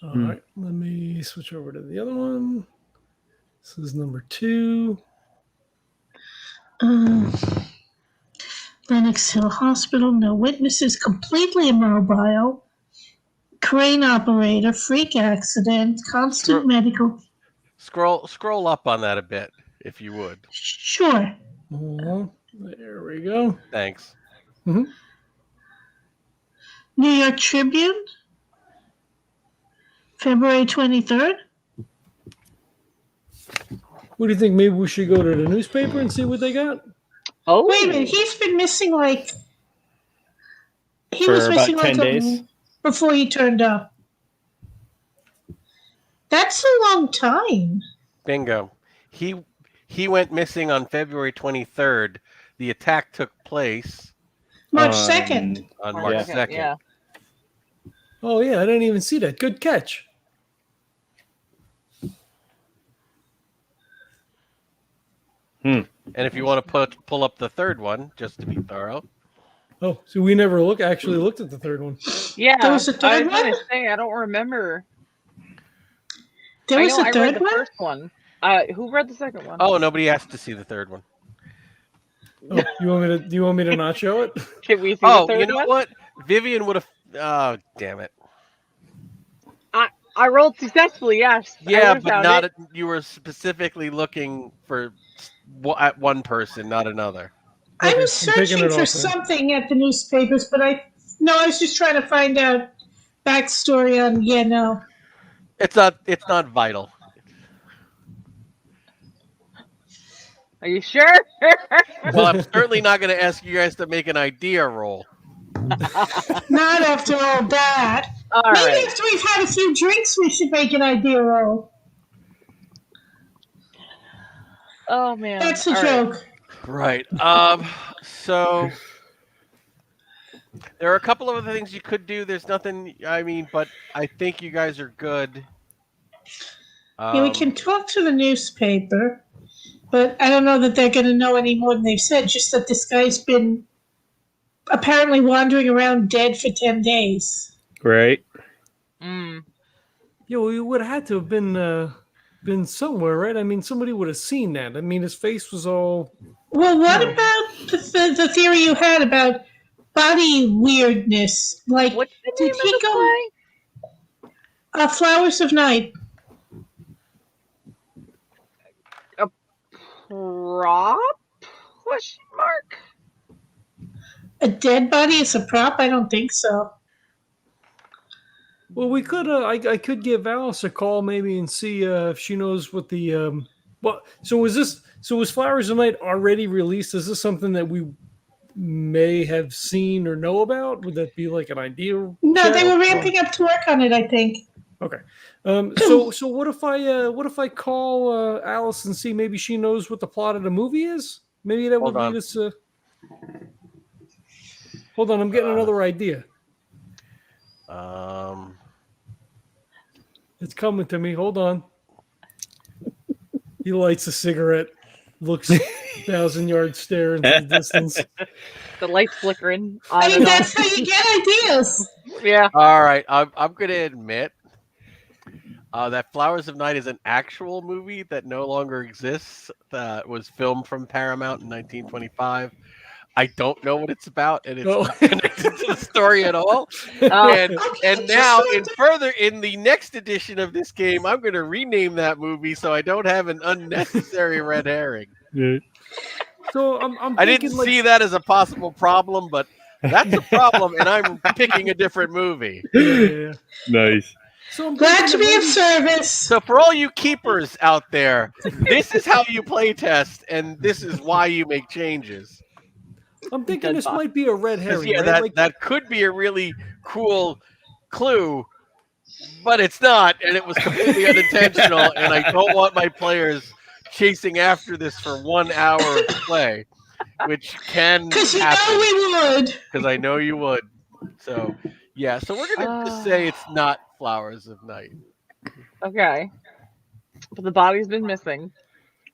all right. Let me switch over to the other one. This is number 2. Lenox Hill Hospital, no witnesses, completely immobile. Crane operator, freak accident, constant medical. Scroll up on that a bit, if you would. Sure. There we go. Thanks. New York Tribune, February 23rd. What do you think? Maybe we should go to the newspaper and see what they got? Oh, Wait a minute, he's been missing he For was about missing 10 days? Before he turned up. That's a long time. Bingo. He went missing on February 23rd. The attack took place March 2nd. On March Yeah. 2nd. Yeah. Oh yeah, I didn't even see that. Good catch. And if you want to pull up the third one, just to be thorough. Oh, so we never actually looked at the third one. Yeah. There was a I third was going one? to say, I don't remember. There was I a read third the one? first one. Who read the second one? Oh, nobody asked to see the third one. Oh, you want me to not show it? Should we see Oh, the third you know one? what? Vivian would have. Oh, damn it. I rolled successfully, yes. I Yeah, would've but found not. it. You were specifically looking for at one person, not another. I Okay, was I'm taking searching it for off then. something at the newspapers, but I was just trying to find out backstory on. Yeah, no. It's not. It's not vital. Are you sure? Well, I'm certainly not going to ask you guys to make an idea roll. Not after all that. All Maybe right. after we've had a few drinks, we should make an idea roll. Oh man. That's a All right. joke. Right. So there are a couple of other things you could do. There's nothing. I mean, but I think you guys are good. Yeah, we can talk to the newspaper, but I don't know that they're going to know any more than they've said. Just that this guy's been apparently wandering around dead for 10 days. Right. Mm. Yeah, well, you would have had to have been somewhere, right? I mean, somebody would have seen that. I mean, his face was all. Well, what about the theory you had about body weirdness? Like, What's the did name he of the go? Flowers of Night. play? Prop? Question mark? A dead body is a prop? I don't think so. Well, we could. I could give Alice a call maybe and see if she knows what the. Well, so was this? So was Flowers of Night already released? Is this something that we may have seen or know about? Would that be like an idea? No, they check, were or- ramping up to work on it, I think. Okay. So what if I call Alice and see maybe she knows what the plot of the movie is? Maybe that would Hold on. lead us. Hold on, I'm getting another idea. It's coming to me. Hold on. He lights a cigarette, looks 1,000-yard stare into the distance. The lights flickering on I mean, and that's how you get ideas. off. Yeah. All right, I'm going to admit that Flowers of Night is an actual movie that no longer exists. That was filmed from Paramount in 1925. I don't know what it's about, and it's not connected to the story at all. And now, in the next edition of this game, I'm going to rename that movie so I don't have an unnecessary red herring. So I'm I thinking didn't like, see that as a possible problem, but that's a problem, and I'm picking a different movie. Yeah. Nice. So I'm Glad thinking to be that of service. So for all you keepers out there, this is how you play test, and this is why you make changes. I'm thinking Dead this bot. might be a red 'Cause, herring. yeah, right? that could be a really cool clue, but it's not, and it was completely unintentional, and I don't want my players chasing after this for 1 hour of play, which can Because you happen. know we would. Because I know you would. So, yeah, so we're going to just say it's not Flowers of Night. Okay. But the body's been missing.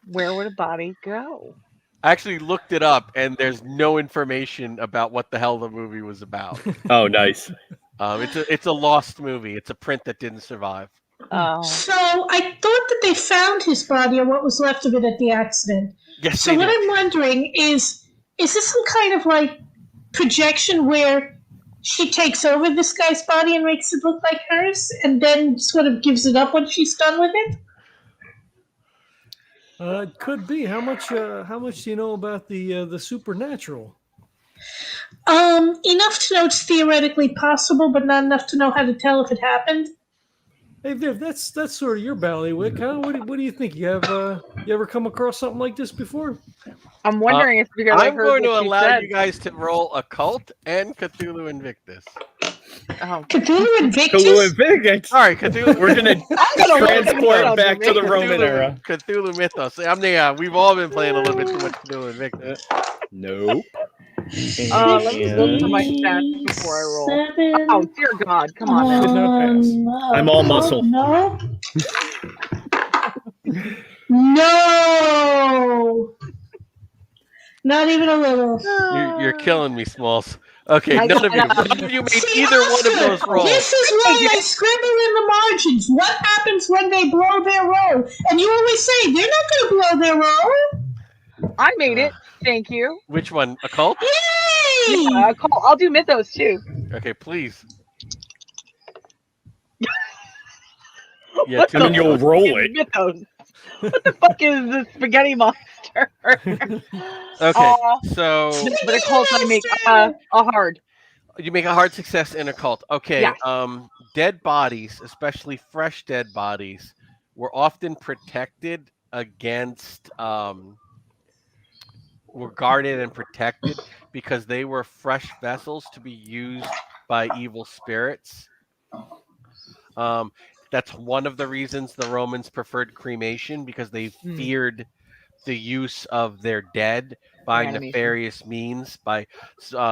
Where would a body go? I actually looked it up, and there's no information about what the hell the movie was about. Oh, nice. It's a lost movie. It's a print that didn't survive. Oh. So I thought that they found his body or what was left of it at the accident. Yes, So they what did. I'm wondering is this some kind of like projection where she takes over this guy's body and makes it look like hers and then sort of gives it up when she's done with it? It could be. How much do you know about the supernatural? Enough to know it's theoretically possible, but not enough to know how to tell if it happened. Hey Viv, that's sort of your bailiwick, huh? What do you think? You ever come across something like this before? I'm wondering if because I I'm heard going to what allow said. you guys to roll Occult and Cthulhu Invictus. Oh. Cthulhu Invictus? Cthulhu and Vignex. All right, Cthulhu. We're gonna gonna roll transport Cthulhu back to the Invictus. Roman era. Cthulhu Mythos. We've all been playing a little bit too much Cthulhu Invictus. Nope. Let me look for my stats before I roll. 57. Oh, dear God. Come on now. Did not pass. No. I'm all muscle. No. No. Not even a little. You're killing me, Smalls. Okay, I none of you. got- None of you made See, either one of Oscar, those rolls. This is why I scribble in the margins. What happens when they blow their roll? And you always say they're not going to blow their roll. I made it. Thank you. Which one? Occult? Yay! Yeah, I'll do mythos too. Okay, please. Yeah, What two the of you'll those. roll it. Mythos. What the fuck is this spaghetti monster? Okay, so But a cult I make a hard. you make a hard success in occult. Okay, Yeah. dead bodies, especially fresh dead bodies, were often protected against were guarded and protected because they were fresh vessels to be used by evil spirits. That's one of the reasons the Romans preferred cremation, because they feared the use of their dead by Reanimation. nefarious means, by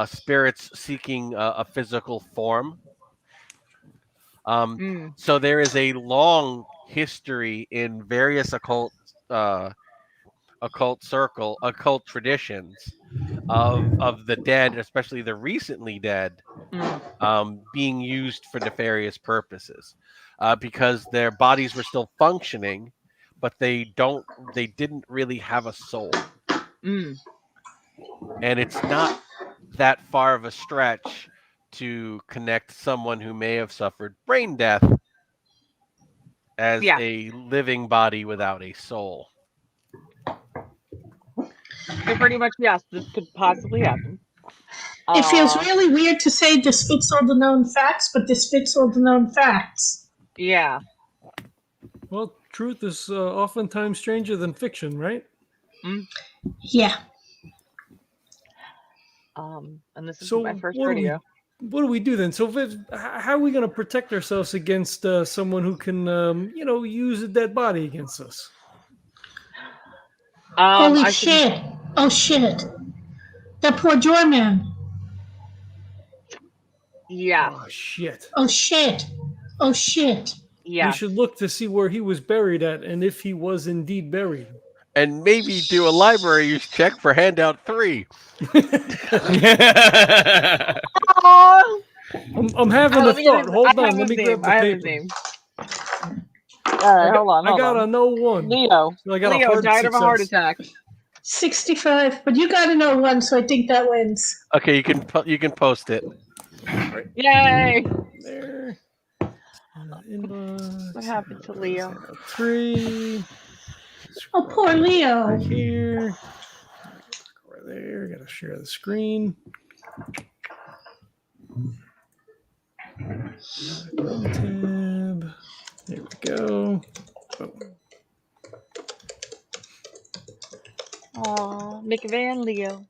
spirits seeking a physical form. So there is a long history in various occult traditions of the dead, especially the recently dead, being used for nefarious purposes, because their bodies were still functioning, but they didn't really have a soul. And it's not that far of a stretch to connect someone who may have suffered brain death as a living body without a soul. So pretty much, yes, this could possibly happen. It feels really weird to say this fits all the known facts, but this fits all the known facts. Yeah. Well, truth is oftentimes stranger than fiction, right? Yeah. And this is So my first what rodeo. What do we do then? So, Viv, how are we going to protect ourselves against someone who can, use a dead body against us? Holy shit! Oh shit! That poor doorman. Yeah. Oh shit! Oh shit! Oh shit! Yeah. We should look to see where he was buried at, and if he was indeed buried. And maybe do a library use check for handout 3. I'm having a thought. Hold on, let me grab the paper. All right, hold on. I got a no one. Leo. So I got Leo a hard died of a heart success. attack. 65, but you got to know one, so I think that wins. Okay, you can post it. Yay! There. Inbox. What happened to Leo? 3. Oh, poor Leo. Right here. Over there. Got to share the screen. Tab. There we go. Boom. Aw, McVan Leo.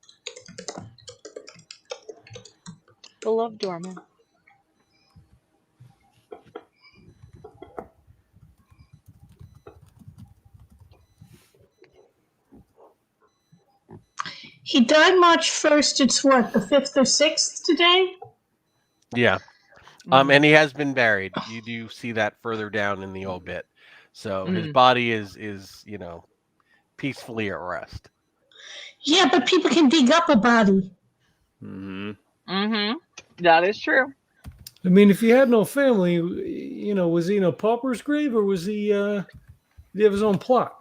Beloved doorman. He died March 1st. It's what, the 5th or 6th today? Yeah. And he has been buried. You do see that further down in the obit. So his body is peacefully at rest. Yeah, but people can dig up a body. That is true. I mean, if he had no family, was he in a pauper's grave, or was he? Did he have his own plot?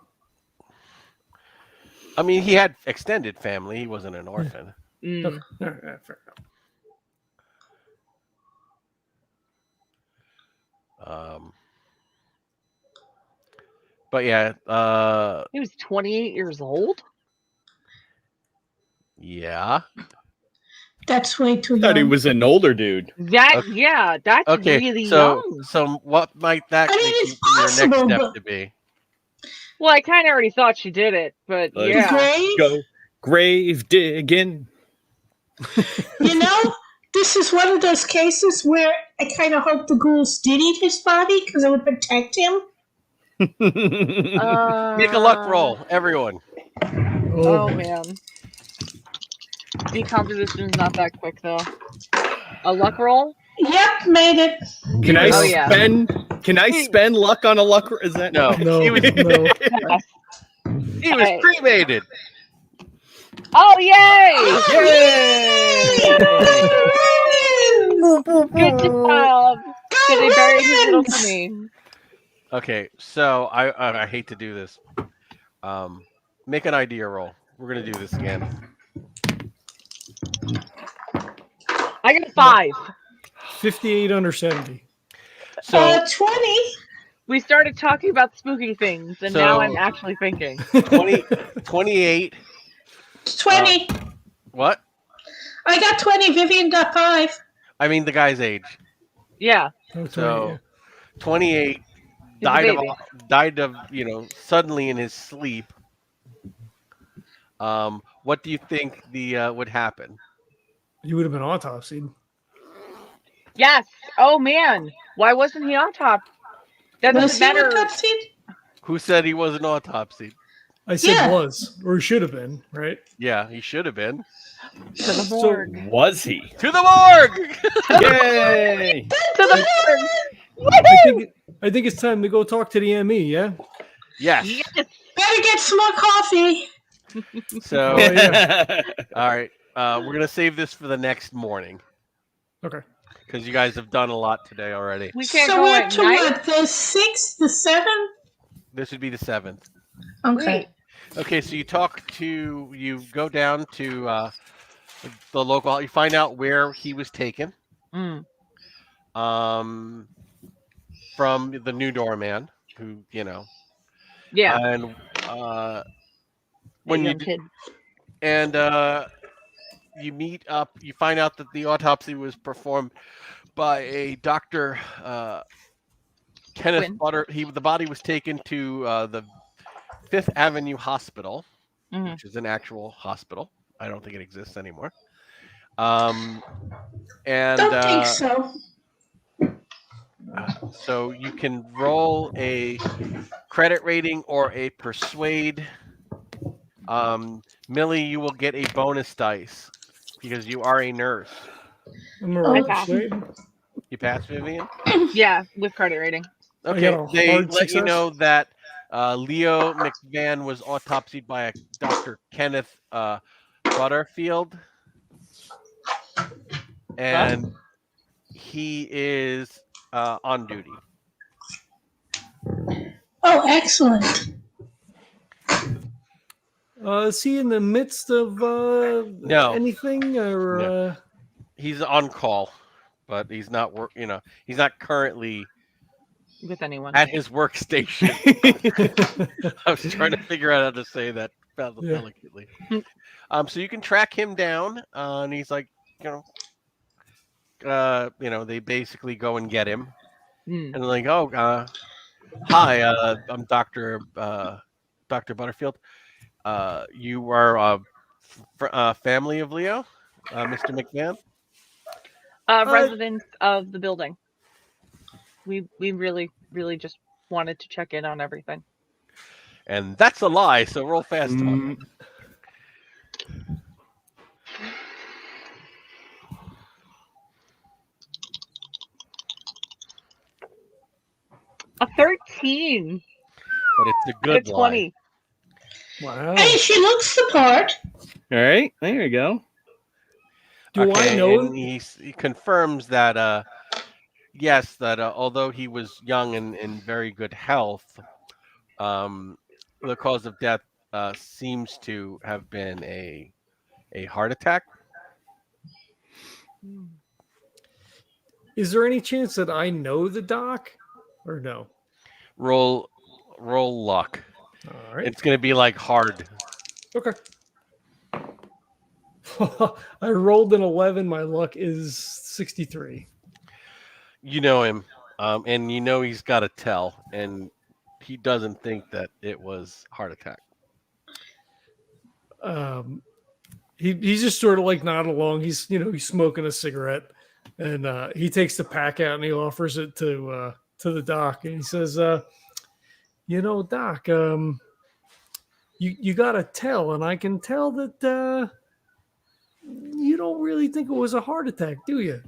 I mean, he had extended family. He wasn't an orphan. Okay. All right, fair enough. But yeah, He was 28 years old. yeah. That's way too young. Thought he was an older dude. That's Okay, really so young. so what might that mean, make it's your possible, next step but- to be? Well, I kind of already thought she did it, but Like- yeah. Grave? Go grave digging. This is one of those cases where I kind of hope the ghouls did eat his body because it would protect him. Make a luck roll, everyone. Oh man. Decomposition is not that quick though. A luck roll? Yep, made it. Can I Oh, yeah. spend luck on a luck? Is that No. No, He was- no. Yes. He was Hey. cremated. Oh yay! Good job. So they buried his little cremain. Okay, so I hate to do this. Make an idea roll. We're gonna do this again. I got 5. 58 under 70. So 20. We started talking about spooky things, and now I'm actually thinking. 28. 20. What? I got 20. Vivian got 5. I mean the guy's age. Yeah. Oh, 20, So yeah. 28 He's a baby. died of suddenly in his sleep. What do you think would happen? You would have been autopsied. Yes. Oh man. Why wasn't he on top? That Was doesn't he matter. autopsied? Who said he wasn't autopsied? I said Yeah. was, or should have been, right? Yeah, he should have been. To the morgue. Was he? To the morgue! Yay! To the morgue. I think it's time to go talk to the ME, yeah? Yes. Yes. Better get some more coffee. So, Oh, yeah. all right. We're going to save this for the next morning Okay. because you guys have done a lot today already. We can't So go we're at to night. what? The 6th, the 7th? This would be the 7th. Okay. Okay, so you go down to the local, you find out where he was taken Mm. from the new doorman who, Yeah. and when you young kid. and you meet up, you find out that the autopsy was performed by a Dr. Kenneth Quinn. Butter. The body was taken to the Fifth Avenue Hospital, Mhm. which is an actual hospital. I don't think it exists anymore. And Don't think so. so you can roll a credit rating or a persuade. Millie, you will get a bonus dice because you are a nurse. I'm a Oh, roll pass. persuade. You pass, Vivian? Yeah, with credit rating. Okay, got a they hard let you success? know that Leo McVan was autopsied by a Dr. Kenneth Butterfield, and he is on duty. Oh, excellent. Is he in the midst of No. anything? Or No. He's on call, but he's not he's not currently With anyone. at his workstation. I was trying to figure out how to say that delicately. So you can track him down, and he's like, they basically go and get him, Mm. and they're like, "Oh, hi, I'm Dr. Butterfield. You are family of Leo, Mr. McMahon." Residents of the building. We really, really just wanted to check in on everything. And that's a lie. So roll fast talk. Mm, A 13. But it's a A good lie. 20. wow. Hey, she looks the part. all right, there you go. Do I know? And he confirms that yes, that although he was young and in very good health, the cause of death seems to have been a heart attack. Is there any chance that I know the doc, or no? Roll luck. All right. It's going to be like hard. Okay. I rolled an 11. My luck is 63. You know him, and you know he's got to tell, and he doesn't think that it was heart attack. He's just sort of like nodding along. He's smoking a cigarette, and he takes the pack out and he offers it to the doc, and he says, "Doc, you got to tell, and I can tell that you don't really think it was a heart attack, do you?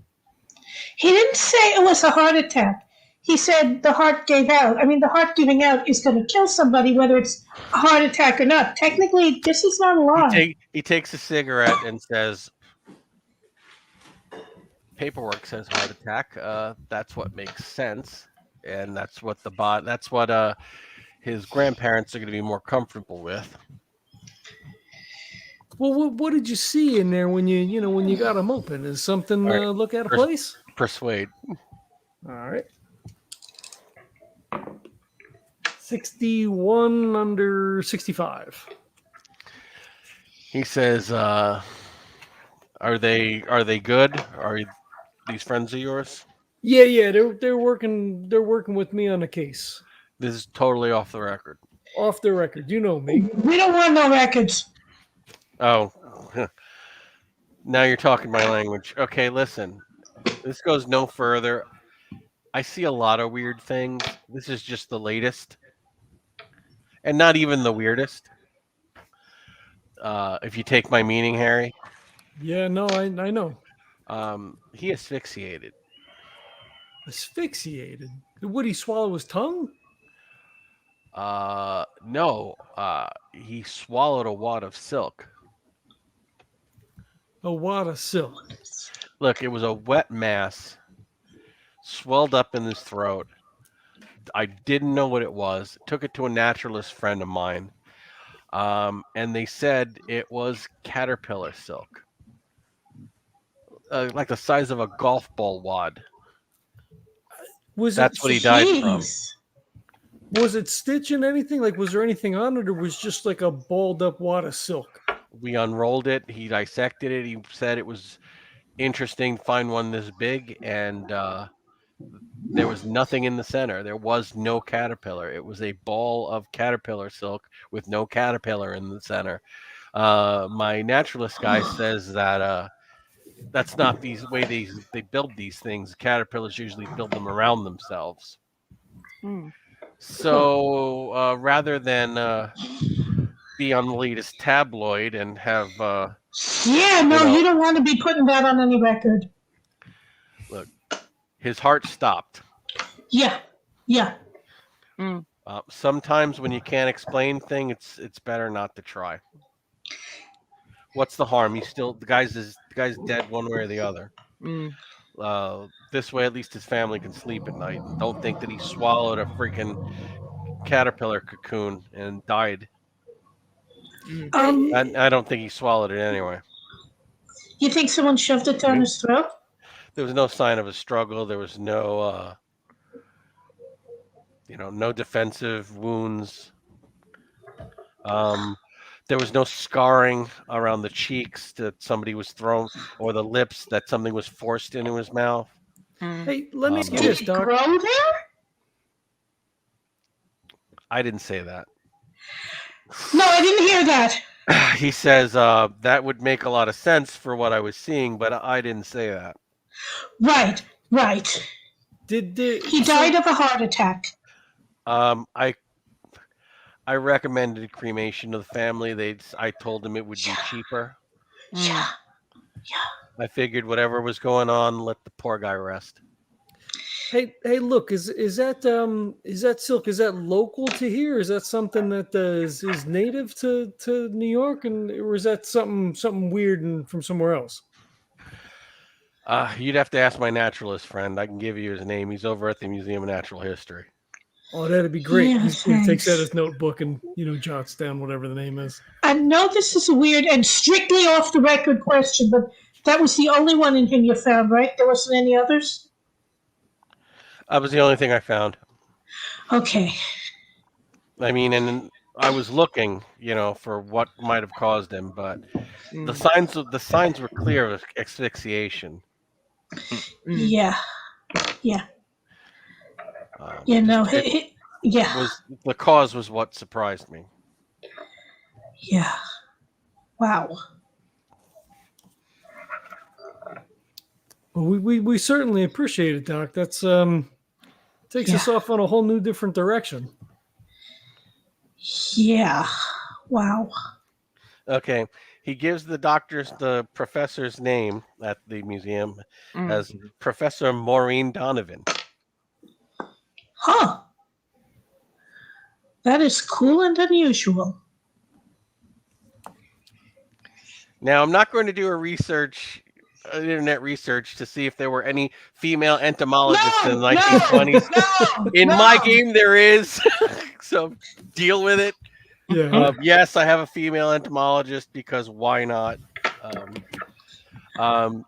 He didn't say it was a heart attack. He said the heart gave out. I mean, the heart giving out is going to kill somebody, whether it's a heart attack or not. Technically, this is not a lie. He takes a cigarette and says, paperwork says heart attack. That's what makes sense. And that's what his grandparents are going to be more comfortable with. Well, what did you see in there when you got them open? Is something All right. look out of place? Persuade. All right. 61 under 65. He says, "Are they good? Are these friends of yours?" Yeah. They're working with me on a case. This is totally off the record. Off the record, you know me. We don't want no records. Oh, now you're talking my language. Okay, listen. This goes no further. I see a lot of weird things. This is just the latest. And not even the weirdest. If you take my meaning, Harry. Yeah, no, I know. He asphyxiated. Asphyxiated? Would he swallow his tongue? No. He swallowed a wad of silk. A wad of silk. Look, it was a wet mass, swelled up in his throat. I didn't know what it was. Took it to a naturalist friend of mine, and they said it was caterpillar silk, like the size of a golf ball wad. That's what he died from. Was it stitching anything? Like, was there anything on it, or was it just like a balled up wad of silk? We unrolled it. He dissected it. He said it was interesting to find one this big, and there was nothing in the center. There was no caterpillar. It was a ball of caterpillar silk with no caterpillar in the center. My naturalist guy says that that's not the way they build these things. Caterpillars usually build them around themselves. So rather than be on the latest tabloid and have you don't want to be putting that on any record. Look, his heart stopped. Yeah. Sometimes when you can't explain things, it's better not to try. What's the harm? The guy's dead one way or the other. This way, at least his family can sleep at night. Don't think that he swallowed a freaking caterpillar cocoon and died. I don't think he swallowed it anyway. You think someone shoved it down his throat? There was no sign of a struggle. There was no, no defensive wounds. There was no scarring around the cheeks that somebody was thrown, or the lips that something was forced into his mouth. Hey, let me ask you this, Doc. Grow there? I didn't say that. No, I didn't hear that. He says that would make a lot of sense for what I was seeing, but I didn't say that. Right. He died of a heart attack. I recommended cremation to the family. I told them it would be cheaper. Yeah. I figured whatever was going on, let the poor guy rest. Hey, look, is that silk? Is that local to here? Is that something that is native to New York, or is that something weird and from somewhere else? You'd have to ask my naturalist friend. I can give you his name. He's over at the Museum of Natural History. Oh, that'd be great. Yeah, he takes out his notebook and jots down whatever the name is. I know this is a weird and strictly off the record question, but that was the only one in him you found, right? There wasn't any others? That was the only thing I found. Okay. I mean, and I was looking, for what might have caused him, but the signs were clear of asphyxiation. Yeah. The cause was what surprised me. Yeah. Wow. Well, we certainly appreciate it, Doc. That's takes us off on a whole new different direction. Yeah. Wow. Okay. He gives the professor's name at the museum Mm. as Professor Maureen Donovan. Huh. That is cool and unusual. Now, I'm not going to do internet research to see if there were any female entomologists in the 1920s. In my game, there is. So deal with it. Yeah. Yes, I have a female entomologist because why not?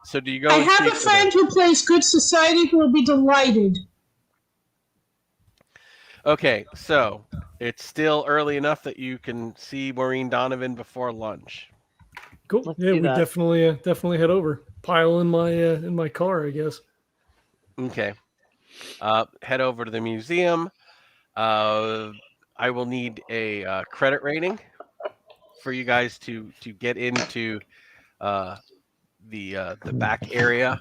So do you go? I and have speak a with friend her? who plays Good Society who will be delighted. Okay, so it's still early enough that you can see Maureen Donovan before lunch. Cool. Let's Yeah, do we that. definitely head over. Pile in my car, I guess. Okay. Head over to the museum. I will need a credit rating for you guys to get into the back area.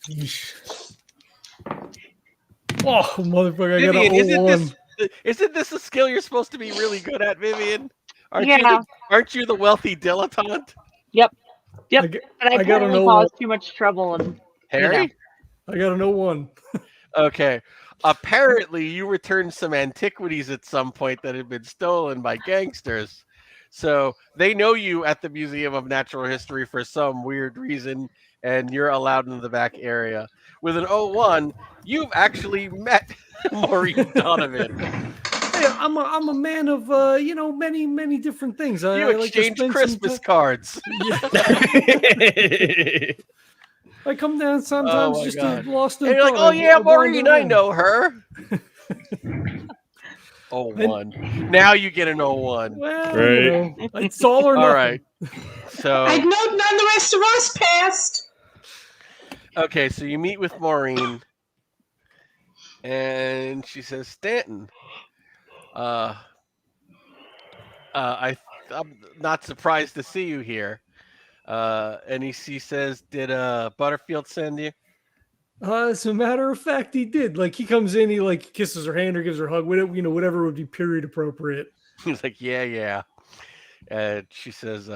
Yeesh. Oh, motherfucker! I got Vivian, a 01. isn't this a skill you're supposed to be really good at, Vivian? Aren't you the wealthy dilettante? Yep. I But I got an apparently 01. caused too much trouble, and Harry? I got an 01. Okay. Apparently, you returned some antiquities at some point that had been stolen by gangsters. So they know you at the Museum of Natural History for some weird reason, and you're allowed into the back area. With an 01, you've actually met Maureen Donovan. Hey, I'm a man of many different things. You I like to exchange spend Christmas some cards. Yeah. I come down sometimes my just God. lost in And you're like, thought. oh yeah, I wander Maureen, I around. know her. 01. Now you get an 01. Well, Right. it's all or All nothing. right. So I'd know none the rest of us passed. okay, so you meet with Maureen, and she says, Stanton, I'm not surprised to see you here. And he says, did Butterfield send you? As a matter of fact, he did. Like he comes in, he like kisses her hand or gives her a hug, whatever would be period appropriate. He's like, yeah. And she says,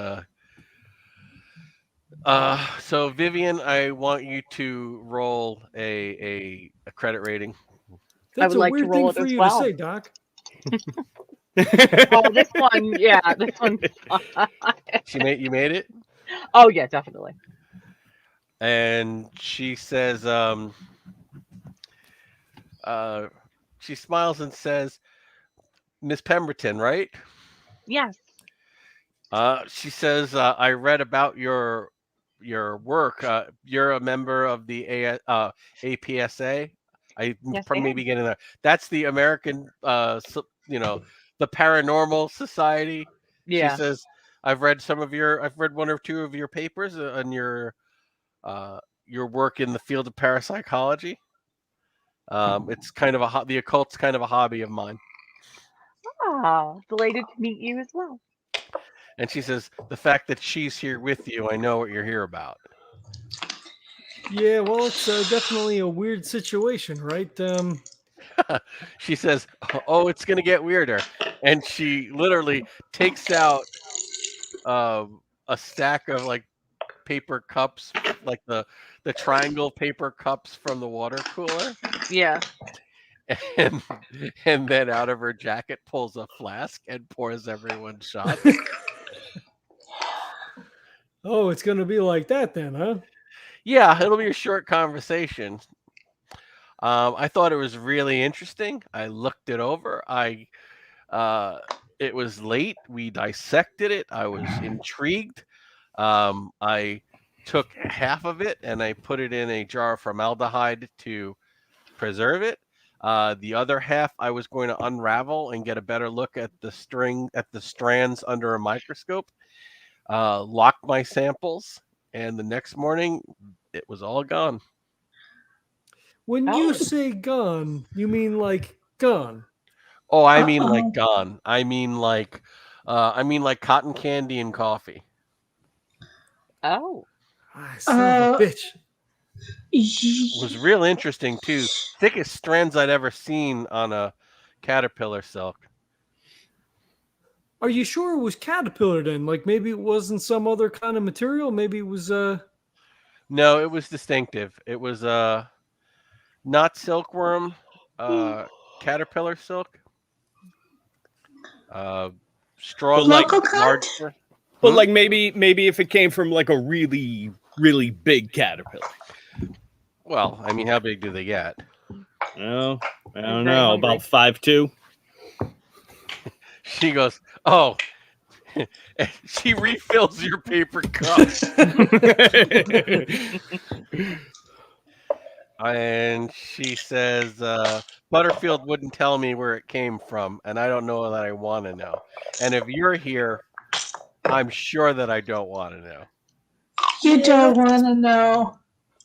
so Vivian, I want you to roll a credit rating. That's would a like to weird roll thing it for as you well. to say, Doc. Oh, this one. You made it? Oh yeah, definitely. And she says, she smiles and says, Miss Pemberton, right? Yes. She says, I read about your work. You're a member of the APSA. Yes, From I am. maybe getting there. That's the American, the Paranormal Society. Yeah. She says, I've read one or two of your papers on your work in the field of parapsychology. It's kind of the occult's kind of a hobby of mine. Ah, delighted to meet you as well. And she says, the fact that she's here with you, I know what you're here about. Yeah, well, it's definitely a weird situation, right? She says, oh, it's going to get weirder. And she literally takes out a stack of like paper cups, like the triangle paper cups from the water cooler. Yeah. And then out of her jacket pulls a flask and pours everyone shots. Oh, it's going to be like that then, huh? Yeah, it'll be a short conversation. I thought it was really interesting. I looked it over. It was late. We dissected it. I was intrigued. I took half of it and I put it in a jar of formaldehyde to preserve it. The other half I was going to unravel and get a better look at the strands under a microscope. Lock my samples, and the next morning it was all gone. When you say gone, you mean like gone? Oh, I mean like gone. I mean like cotton candy and coffee. Oh. Son of a bitch. It was real interesting too. Thickest strands I'd ever seen on a caterpillar silk. Are you sure it was caterpillar then? Like maybe it wasn't some other kind of material. Maybe it was No, it was distinctive. It was not silkworm, caterpillar silk, uh, But strong, like, Local kind? larger. but like maybe if it came from like a really really big caterpillar. Well, I mean, how big do they get? Oh, I don't very know, hungry. about 5'2". She goes, oh. And she refills your paper cup. And she says, Butterfield wouldn't tell me where it came from, and I don't know that I want to know. And if you're here, I'm sure that I don't want to know. You don't want to know.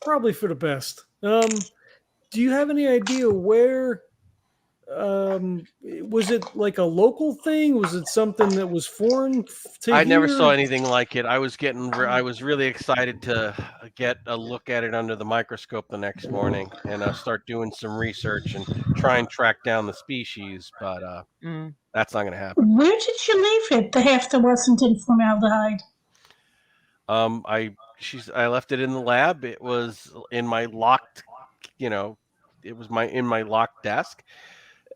probably for the best. Do you have any idea where? Was it like a local thing? Was it something that was foreign to I never here? saw anything like it. I was really excited to get a look at it under the microscope the next morning and start doing some research and try and track down the species, but that's not going to happen. Where did you leave it? The half that wasn't in formaldehyde. I left it in the lab. It was in my locked, it was in my locked desk.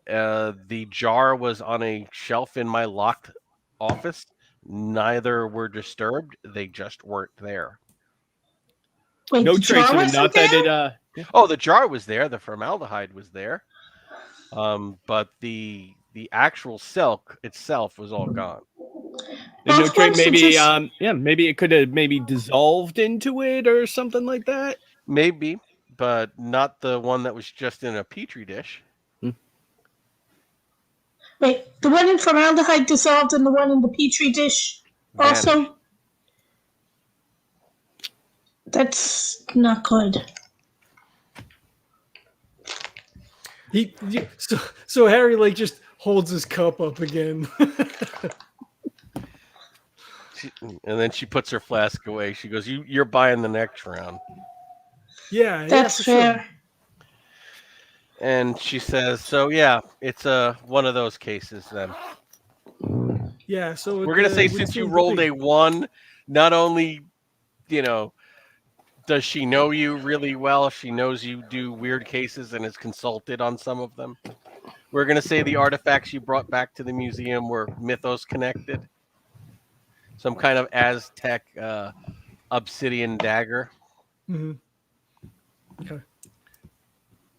The jar was on a shelf in my locked office. Neither were disturbed. They just weren't there. Wait, No the trace jar of it. wasn't Not that there? it. Oh, the jar was there. The formaldehyde was there. But the actual silk itself was all gone. And no Both trace. ones are Maybe just- maybe it could have maybe dissolved into it or something like that. Maybe, but not the one that was just in a petri dish. Wait, the one in formaldehyde dissolved and the one in the petri dish Vanished. also? That's not good. So Harry like just holds his cup up again. And then she puts her flask away. She goes, "You're buying the next round." yeah, That's for fair. Sure. And she says, "So yeah, it's one of those cases then." Yeah, so We're gonna say since you rolled a 1, not only does she know you really well, she knows you do weird cases and has consulted on some of them. We're gonna say the artifacts you brought back to the museum were mythos connected. Some kind of Aztec obsidian dagger. Mm-hmm. Okay.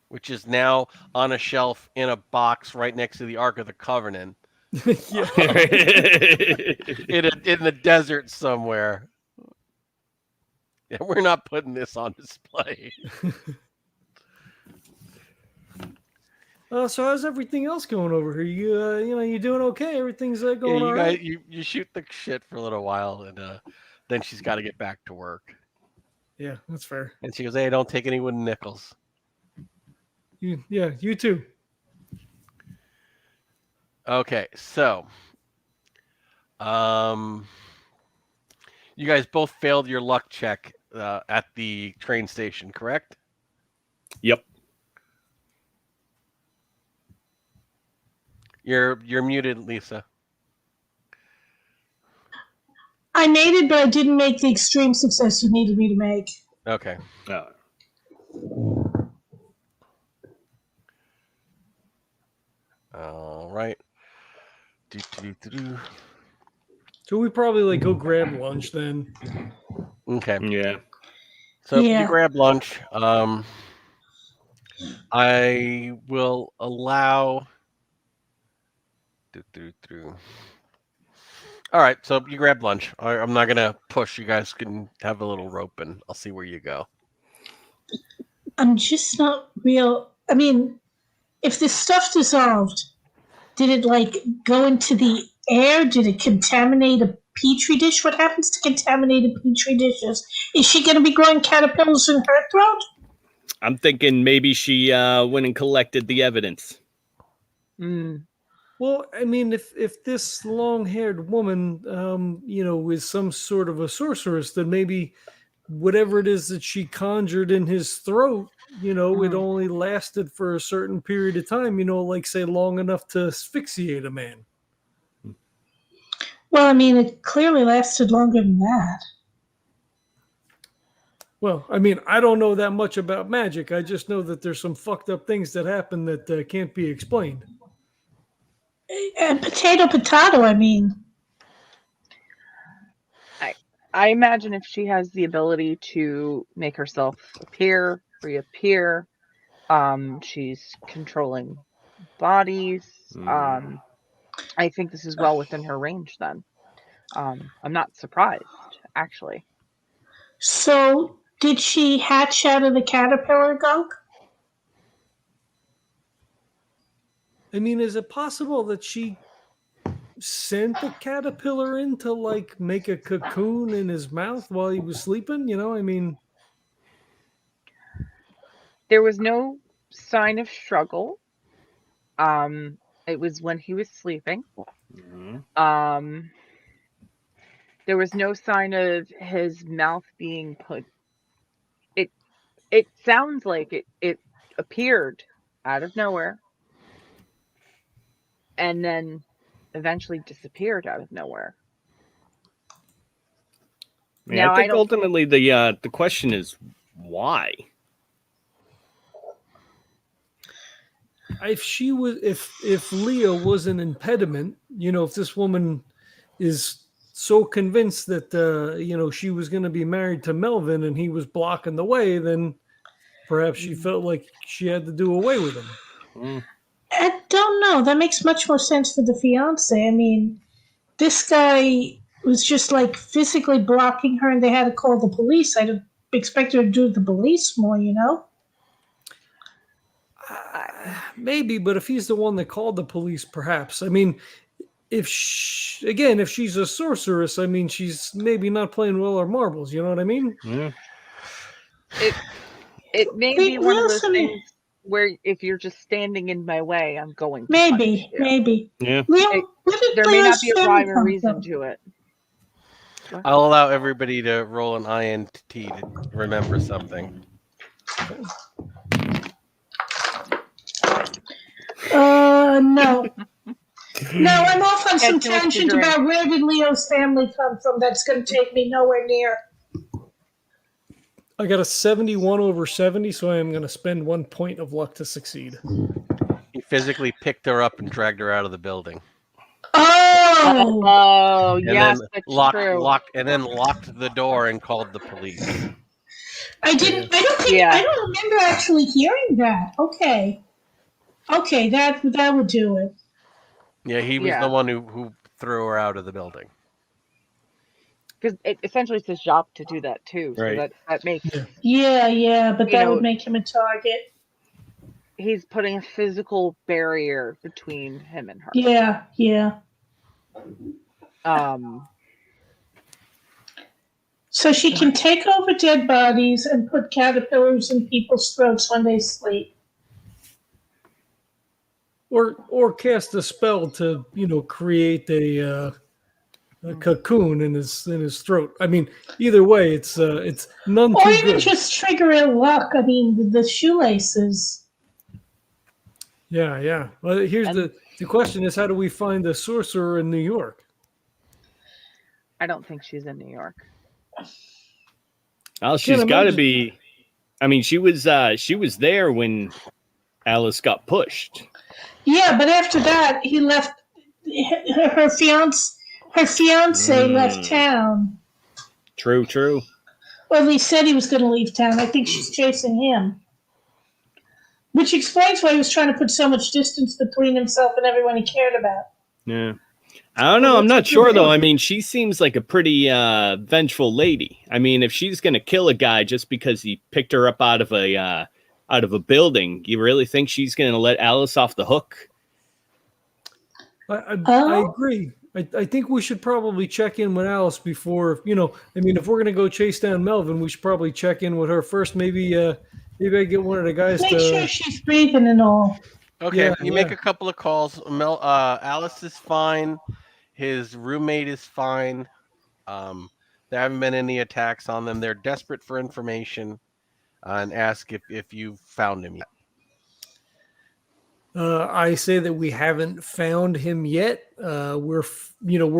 Which is now on a shelf in a box right next to the Ark of the Covenant. Yeah. in the desert somewhere. Yeah, we're not putting this on display. So how's everything else going over here? You doing okay? Everything's going all right? You shoot the shit for a little while, and then she's got to get back to work. Yeah, that's fair. And she goes, "Hey, don't take any wooden nickels." You too. Okay, so, you guys both failed your luck check at the train station, correct? Yep. You're muted, Lisa. I made it, but I didn't make the extreme success you needed me to make. Okay. All right. So we probably go grab lunch then. Okay. Yeah. So Yeah. you grab lunch. I will allow. All right. So you grab lunch. I'm not gonna push. You guys can have a little rope, and I'll see where you go. I'm just not real. I mean, if this stuff dissolved, did it go into the air? Did it contaminate a petri dish? What happens to contaminated petri dishes? Is she going to be growing caterpillars in her throat? I'm thinking maybe she went and collected the evidence. Well, I mean, if this long-haired woman, is some sort of a sorceress, then maybe whatever it is that she conjured in his throat, it only lasted for a certain period of time, say long enough to asphyxiate a man. Well, I mean, it clearly lasted longer than that. Well, I mean, I don't know that much about magic. I just know that there's some fucked up things that happen that can't be explained. And potato, I mean. I imagine if she has the ability to make herself appear, reappear, she's controlling bodies. I think this is well within her range then. I'm not surprised, actually. So, did she hatch out of the caterpillar gunk? I mean, is it possible that she sent the caterpillar in to like make a cocoon in his mouth while he was sleeping? You know, I mean, There was no sign of struggle. It was when he was sleeping. There was no sign of his mouth being put. It sounds like it appeared out of nowhere and then eventually disappeared out of nowhere. Yeah, I think ultimately the question is why. If Leah was an impediment, you know, if this woman is so convinced that you know, she was going to be married to Melvin and he was blocking the way, then perhaps she felt like she had to do away with him. I don't know. That makes much more sense for the fiance. I mean, this guy was just like physically blocking her, and they had to call the police. I'd expect her to do the police more, you know? Maybe, but if he's the one that called the police, perhaps. I mean, if she's a sorceress, I mean, she's maybe not playing well her marbles. You know what I mean? Yeah. It may be one of those things where if you're just standing in my way, I'm going to punish you. Maybe. Yeah. There may not be a rhyme or reason to it. I'll allow everybody to roll an INT to remember something. No. No, I'm off on some tangent about where did Leo's family come from. That's going to take me nowhere near. I got a 71 over 70, so I am going to spend 1 point of luck to succeed. He physically picked her up and dragged her out of the building. Oh, yes, that's true. And then locked the door and called the police. I don't remember actually hearing that. Okay, that would do it. Yeah, he was the one who threw her out of the building. Because essentially it's his job to do that too. So Right. that makes but that would make him a target. He's putting a physical barrier between him and her. Yeah. So she can take over dead bodies and put caterpillars in people's throats when they sleep. Or cast a spell to, you know, create a cocoon in his throat. I mean, either way, it's none too good. Or even just trigger ill luck. I mean, the shoelaces. Yeah. Well, here's the question: is how do we find the sorcerer in New York? I don't think she's in New York. Well, she's got to be. I mean, she was there when Alice got pushed. Yeah, but after that, he left. Her fiance left town. True. Or at least said he was going to leave town. I think she's chasing him. Which explains why he was trying to put so much distance between himself and everyone he cared about. Yeah. I don't know. I'm not sure, though. I mean, she seems like a pretty vengeful lady. I mean, if she's going to kill a guy just because he picked her up out of a building, you really think she's going to let Alice off the hook? I agree. I think we should probably check in with Alice before, you know, I mean, if we're going to go chase down Melvin, we should probably check in with her first. Maybe I get one of the guys Make sure she's breathing and all. Okay, you make a couple of calls. Alice is fine. His roommate is fine. There haven't been any attacks on them. They're desperate for information and ask if you've found him yet. I say that we haven't found him yet. We're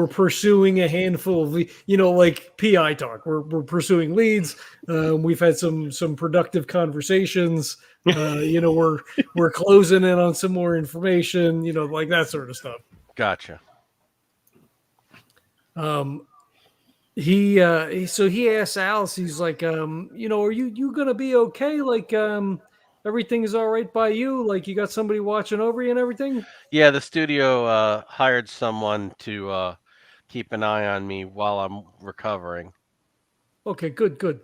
pursuing a handful of, like PI talk. We're pursuing leads. We've had some productive conversations. We're closing in on some more information. Like that sort of stuff. Gotcha. He asks Alice. He's like, are you gonna be okay? Like, everything is all right by you? Like, you got somebody watching over you and everything? Yeah, the studio hired someone to keep an eye on me while I'm recovering. Okay, good.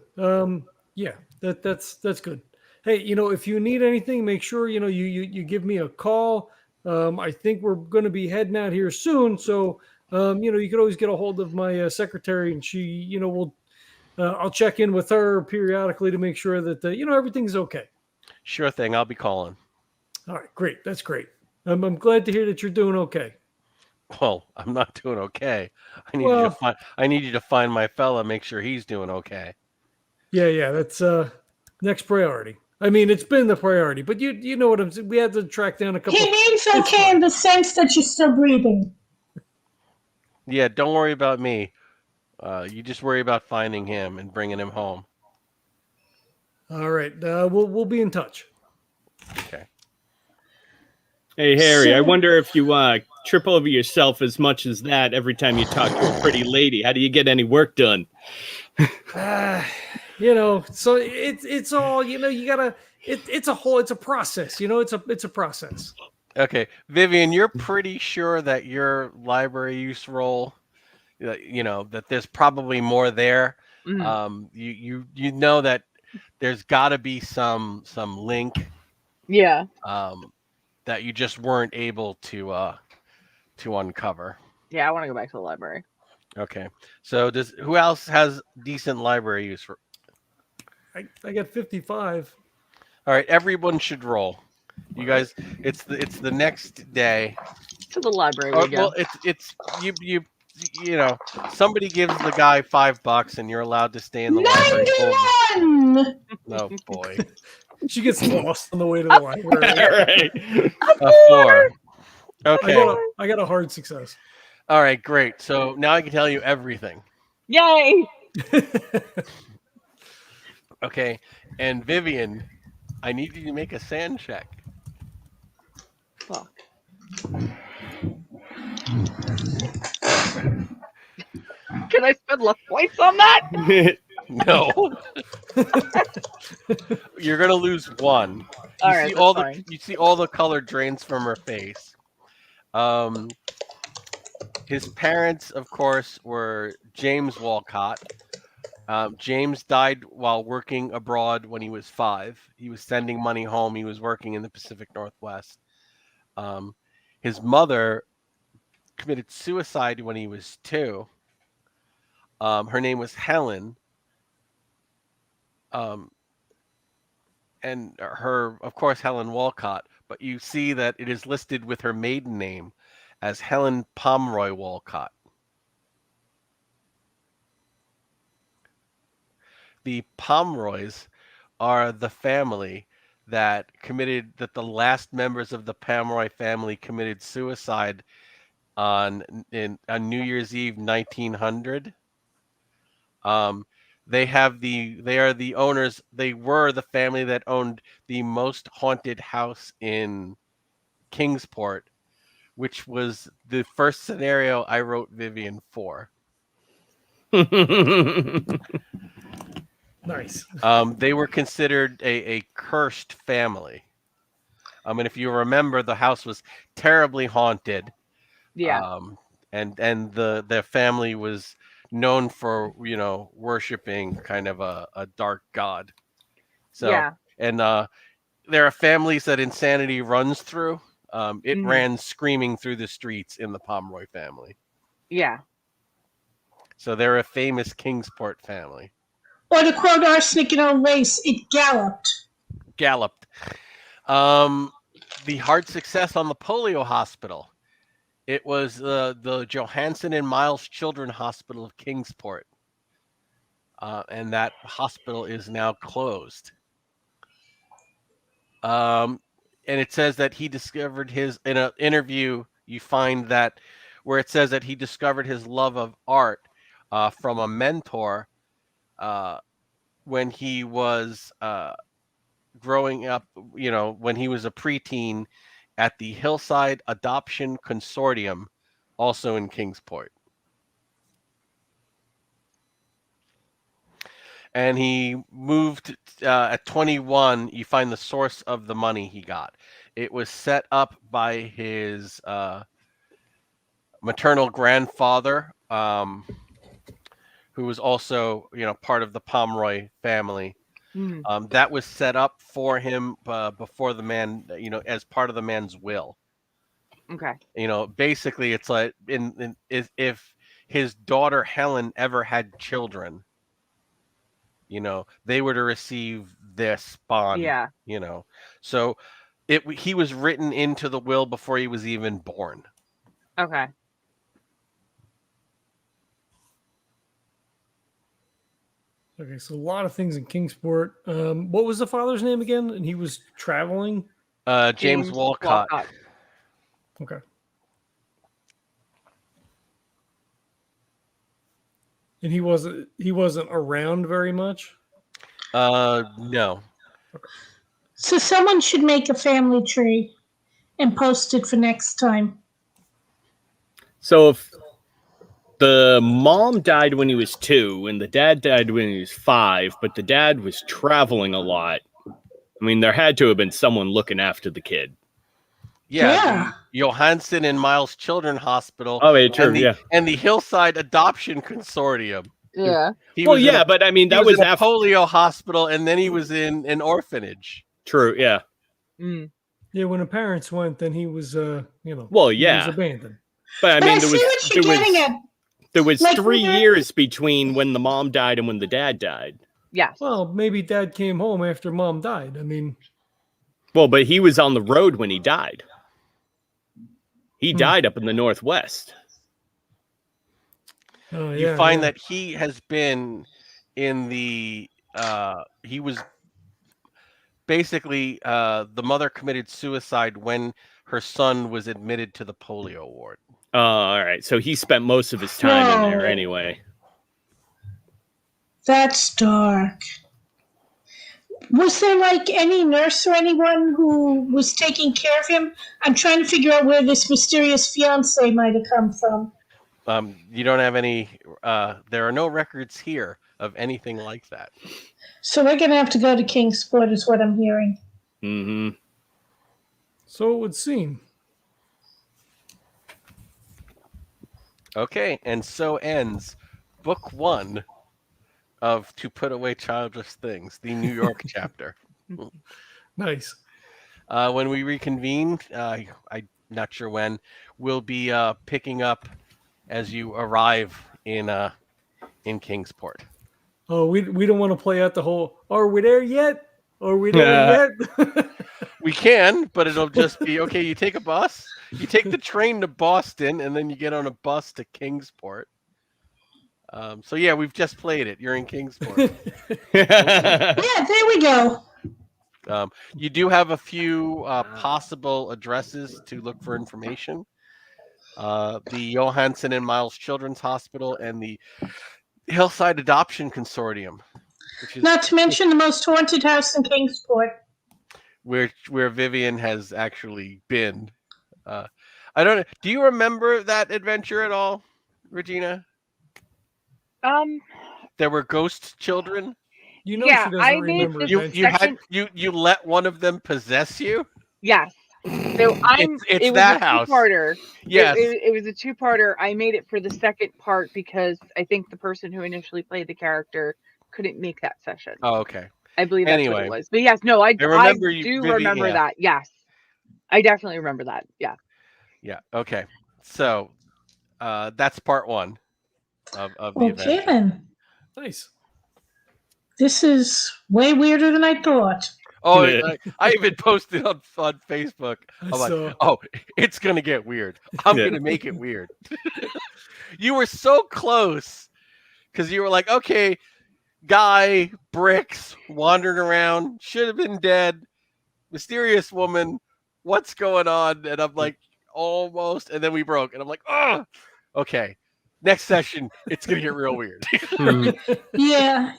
Yeah, that's good. Hey, if you need anything, make sure you give me a call. I think we're going to be heading out here soon, so you could always get a hold of my secretary, and she, will. I'll check in with her periodically to make sure that everything's okay. Sure thing. I'll be calling. All right, great. That's great. I'm glad to hear that you're doing okay. Well, I'm not doing okay. I need you to find my fella, make sure he's doing okay. Yeah, that's next priority. I mean, it's been the priority, but you know what I'm saying. We had to track down a couple. He means okay in the sense that you're still breathing. Yeah, don't worry about me. You just worry about finding him and bringing him home. All right, we'll be in touch. Okay. Hey, Harry, I wonder if you trip over yourself as much as that every time you talk to a pretty lady. How do you get any work done? So it's all, you gotta, it's a process, it's a process. Okay, Vivian, you're pretty sure that your library use role, that there's probably more there. Mhm. You know that there's got to be some link. Yeah. That you just weren't able to uncover. Yeah, I want to go back to the library. Okay. So who else has decent library use for? I got 55. All right, everyone should roll. You guys, it's the next day. To the library we go. Well, it's somebody gives the guy $5 and you're allowed to stay in the library. 91! Oh boy. She gets lost on the way to the library. A 4. Okay. I got a hard success. All right, great. So now I can tell you everything. Yay! Okay, and Vivian, I need you to make a sand check. Fuck. Can I spend less points on that? No. You're gonna lose 1. You see all the color drains from her face. His parents, of course, were James Walcott. James died while working abroad when he was 5. He was sending money home. He was working in the Pacific Northwest. His mother committed suicide when he was 2. Her name was Helen. And her, of course, Helen Walcott, but you see that it is listed with her maiden name as Helen Pomeroy Walcott. The Pomeroys are the family that the last members of the Pomeroy family committed suicide on New Year's Eve 1900. They are the owners. They were the family that owned the most haunted house in Kingsport, which was the first scenario I wrote Vivian for. Nice. They were considered a cursed family. And if you remember, the house was terribly haunted. Yeah. And the family was known for worshiping kind of a dark god. So Yeah. and there are families that insanity runs through. It ran screaming through the streets in the Pomeroy family. Yeah. So they're a famous Kingsport family. Or to quote arsenic in old lace, it galloped. The hard success on the polio hospital. It was the Johansson and Miles Children Hospital of Kingsport. And that hospital is now closed. it says that he discovered his in an interview. You find that where it says that he discovered his love of art from a mentor when he was growing up. When he was a preteen at the Hillside Adoption Consortium, also in Kingsport. And he moved at 21. You find the source of the money he got. It was set up by his maternal grandfather, who was also, part of the Pomeroy family. That was set up for him before the man, as part of the man's will. Okay. Basically, it's like if his daughter Helen ever had children, they were to receive this bond. Yeah. So he was written into the will before he was even born. Okay. Okay, so a lot of things in Kingsport. What was the father's name again? And he was traveling? James Walcott. Okay. And he wasn't around very much? No. Okay. So someone should make a family tree and post it for next time. So if the mom died when he was 2 and the dad died when he was 5, but the dad was traveling a lot, I mean, there had to have been someone looking after the kid. Yeah. Johansson and Miles Children's Hospital. Oh, yeah, true, and the Hillside Adoption Consortium. Yeah. But I mean, that was a after polio hospital, and then he was in an orphanage. True, yeah. Yeah, when the parents went, then he was, Well, yeah. he was abandoned. But I mean, see what you're getting at. There was Like, 3 years between when the mom died and when the dad died. Yes. Well, maybe dad came home after mom died. I mean, well, but he was on the road when he died. He died up in the Northwest. You find that he has been in the he was basically the mother committed suicide when her son was admitted to the polio ward. All right. So he spent most of his time in there anyway. That's dark. Was there like any nurse or anyone who was taking care of him? I'm trying to figure out where this mysterious fiancé might have come from. You don't have any, there are no records here of anything like that. So we're going to have to go to Kingsport is what I'm hearing. Mm-hmm. So it would seem. Okay, and so ends book 1 of To Put Away Childish Things, the New York chapter. Nice. When we reconvene, I'm not sure when, we'll be picking up as you arrive in Kingsport. Oh, we don't want to play out the whole, are we there yet? Are we there yet? We can, but it'll just be, okay, you take a bus, you take the train to Boston, and then you get on a bus to Kingsport. So yeah, we've just played it. You're in Kingsport. Yeah, there we go. You do have a few possible addresses to look for information. The Johansson and Miles Children's Hospital and the Hillside Adoption Consortium. Which is, Not to mention the most haunted house in Kingsport. Where Vivian has actually been. I don't know. Do you remember that adventure at all, Regina? There were ghost children. You know, Yeah, she doesn't I made remember this You let one of them possess you. Yes. So it's it was that a house. Two-parter. Yes. It was a 2-parter. I made it for the second part because I think the person who initially played the character couldn't make that session. Oh, okay. I believe that's Anyway. what it was. But yes, no, I do Vivian, remember that. Yes. I definitely remember that. Yeah. Yeah. Okay. So that's part 1 of the Okay, adventure. then. Nice. This is way weirder than I thought. Oh, I even posted on Facebook. I'm like, So, oh, it's going to get weird. I'm going to make it weird. You were so close because you were like, okay, guy, bricks, wandering around, should have been dead, mysterious woman, what's going on? And I'm like, almost. And then we broke. And I'm like, oh, okay. Next session, it's going to get real weird. Yeah.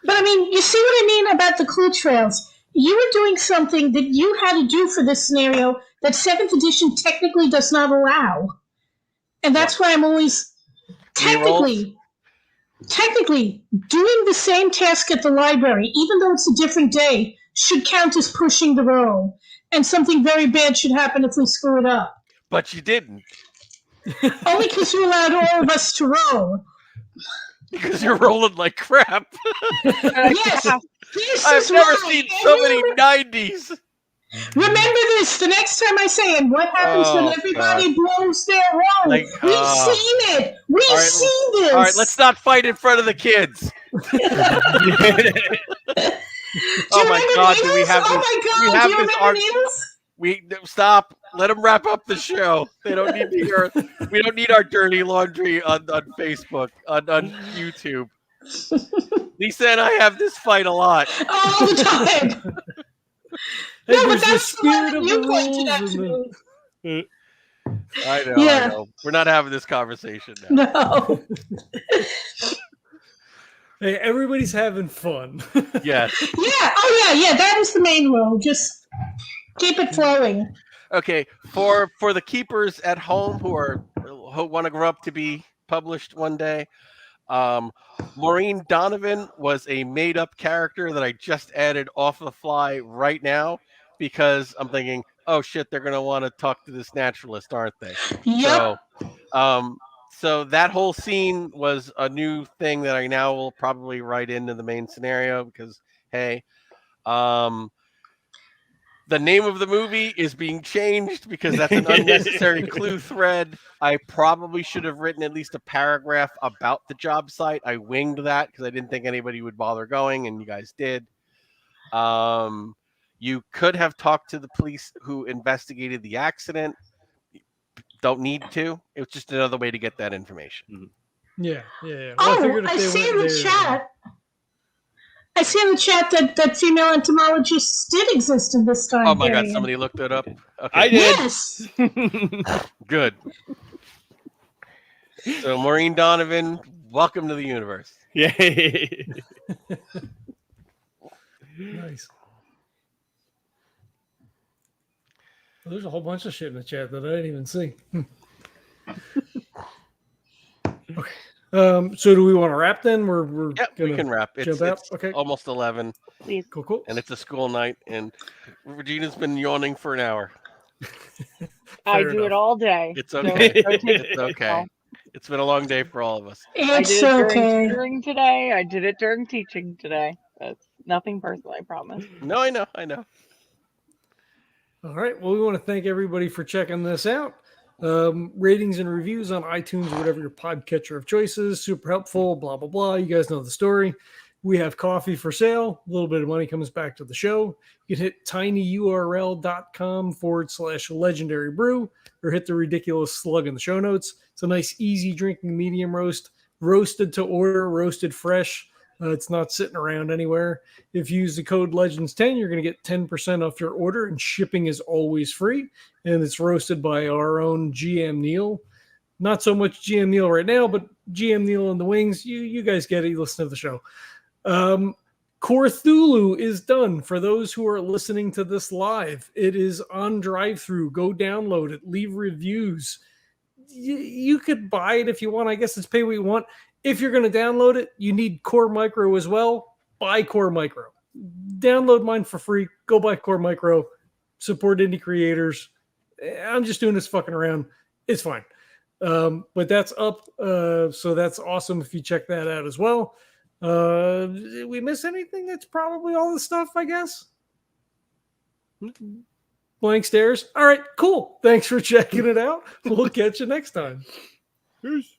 But I mean, you see what I mean about the clue trails? You were doing something that you had to do for this scenario that 7th edition technically does not allow. And that's why I'm always technically doing the same task at the library, even though it's a different day, should count as pushing the roll. And something very bad should happen if we screw it up. But you didn't. Only because you allowed all of us to roll. Because you're rolling like crap. Yes. I've never seen so many 90s. Remember this the next time I say it. What happens when everybody blows their roll? Like, We've seen it. We've seen this. All right, let's not fight in front of the kids. Oh my God! Do we have this? Oh my God! We have do you this remember Needles? We stop. Let them wrap up the show. They don't need to hear. We don't need our dirty laundry on Facebook, on YouTube. Lisa and I have this fight a lot. All the time. Hey, No, but there's the that's the one spirit that of you the pointed out rules. to me. I know. Yeah. I know. We're not having this conversation now. No. Hey, everybody's having fun. Yes. Yeah. Oh yeah. That is the main rule. Just keep it flowing. Okay. For the keepers at home who want to grow up to be published one day, Maureen Donovan was a made-up character that I just added off the fly right now because I'm thinking, oh shit, they're gonna want to talk to this naturalist, aren't they? Yep. So that whole scene was a new thing that I now will probably write into the main scenario because hey, the name of the movie is being changed because that's an unnecessary clue thread. I probably should have written at least a paragraph about the job site. I winged that because I didn't think anybody would bother going, and you guys did. You could have talked to the police who investigated the accident. Don't need to. It was just another way to get that information. Yeah. Well, Oh, I they see went in the there- chat. I see in the chat that female entomologists did exist in this time Oh my God! period. Somebody looked it up. Okay. I did. Yes. Good. So Maureen Donovan, welcome to the universe. Yay. Nice. Well, there's a whole bunch of shit in the chat that I didn't even see. Okay. So do we want to wrap then? We're Yep, we can wrap. It's jump out? Okay. almost 11, Please. Cool. and it's a school night, and Regina's been yawning for an hour. I Fair do it enough. all day. It's so okay. don't take It's it okay. personal. It's been a long day for all of us. I It's did it okay. during today. I did it during teaching today. That's nothing personal, I promise. No, I know. All right. Well, we want to thank everybody for checking this out. Ratings and reviews on iTunes, whatever your podcatcher of choice is, super helpful, blah, blah, blah. You guys know the story. We have coffee for sale. A little bit of money comes back to the show. You can hit tinyurl.com/legendary brew or hit the ridiculous slug in the show notes. It's a nice, easy drinking medium roast, roasted to order, roasted fresh. It's not sitting around anywhere. If you use the code LEGENDS10, you're going to get 10% off your order, and shipping is always free. And it's roasted by our own GM Neil. Not so much GM Neil right now, but GM Neil and the Wings. You guys get it. You listen to the show. Cthulhu is done for those who are listening to this live. It is on drive-through. Go download it. Leave reviews. You could buy it if you want. I guess it's pay what you want. If you're going to download it, you need Core Micro as well. Buy Core Micro. Download mine for free. Go buy Core Micro. Support indie creators. I'm just doing this fucking around. It's fine. But that's up. So that's awesome if you check that out as well. Did we miss anything? That's probably all the stuff, I guess. Blank stares. All right, cool. Thanks for checking it out. We'll catch you next time. Peace.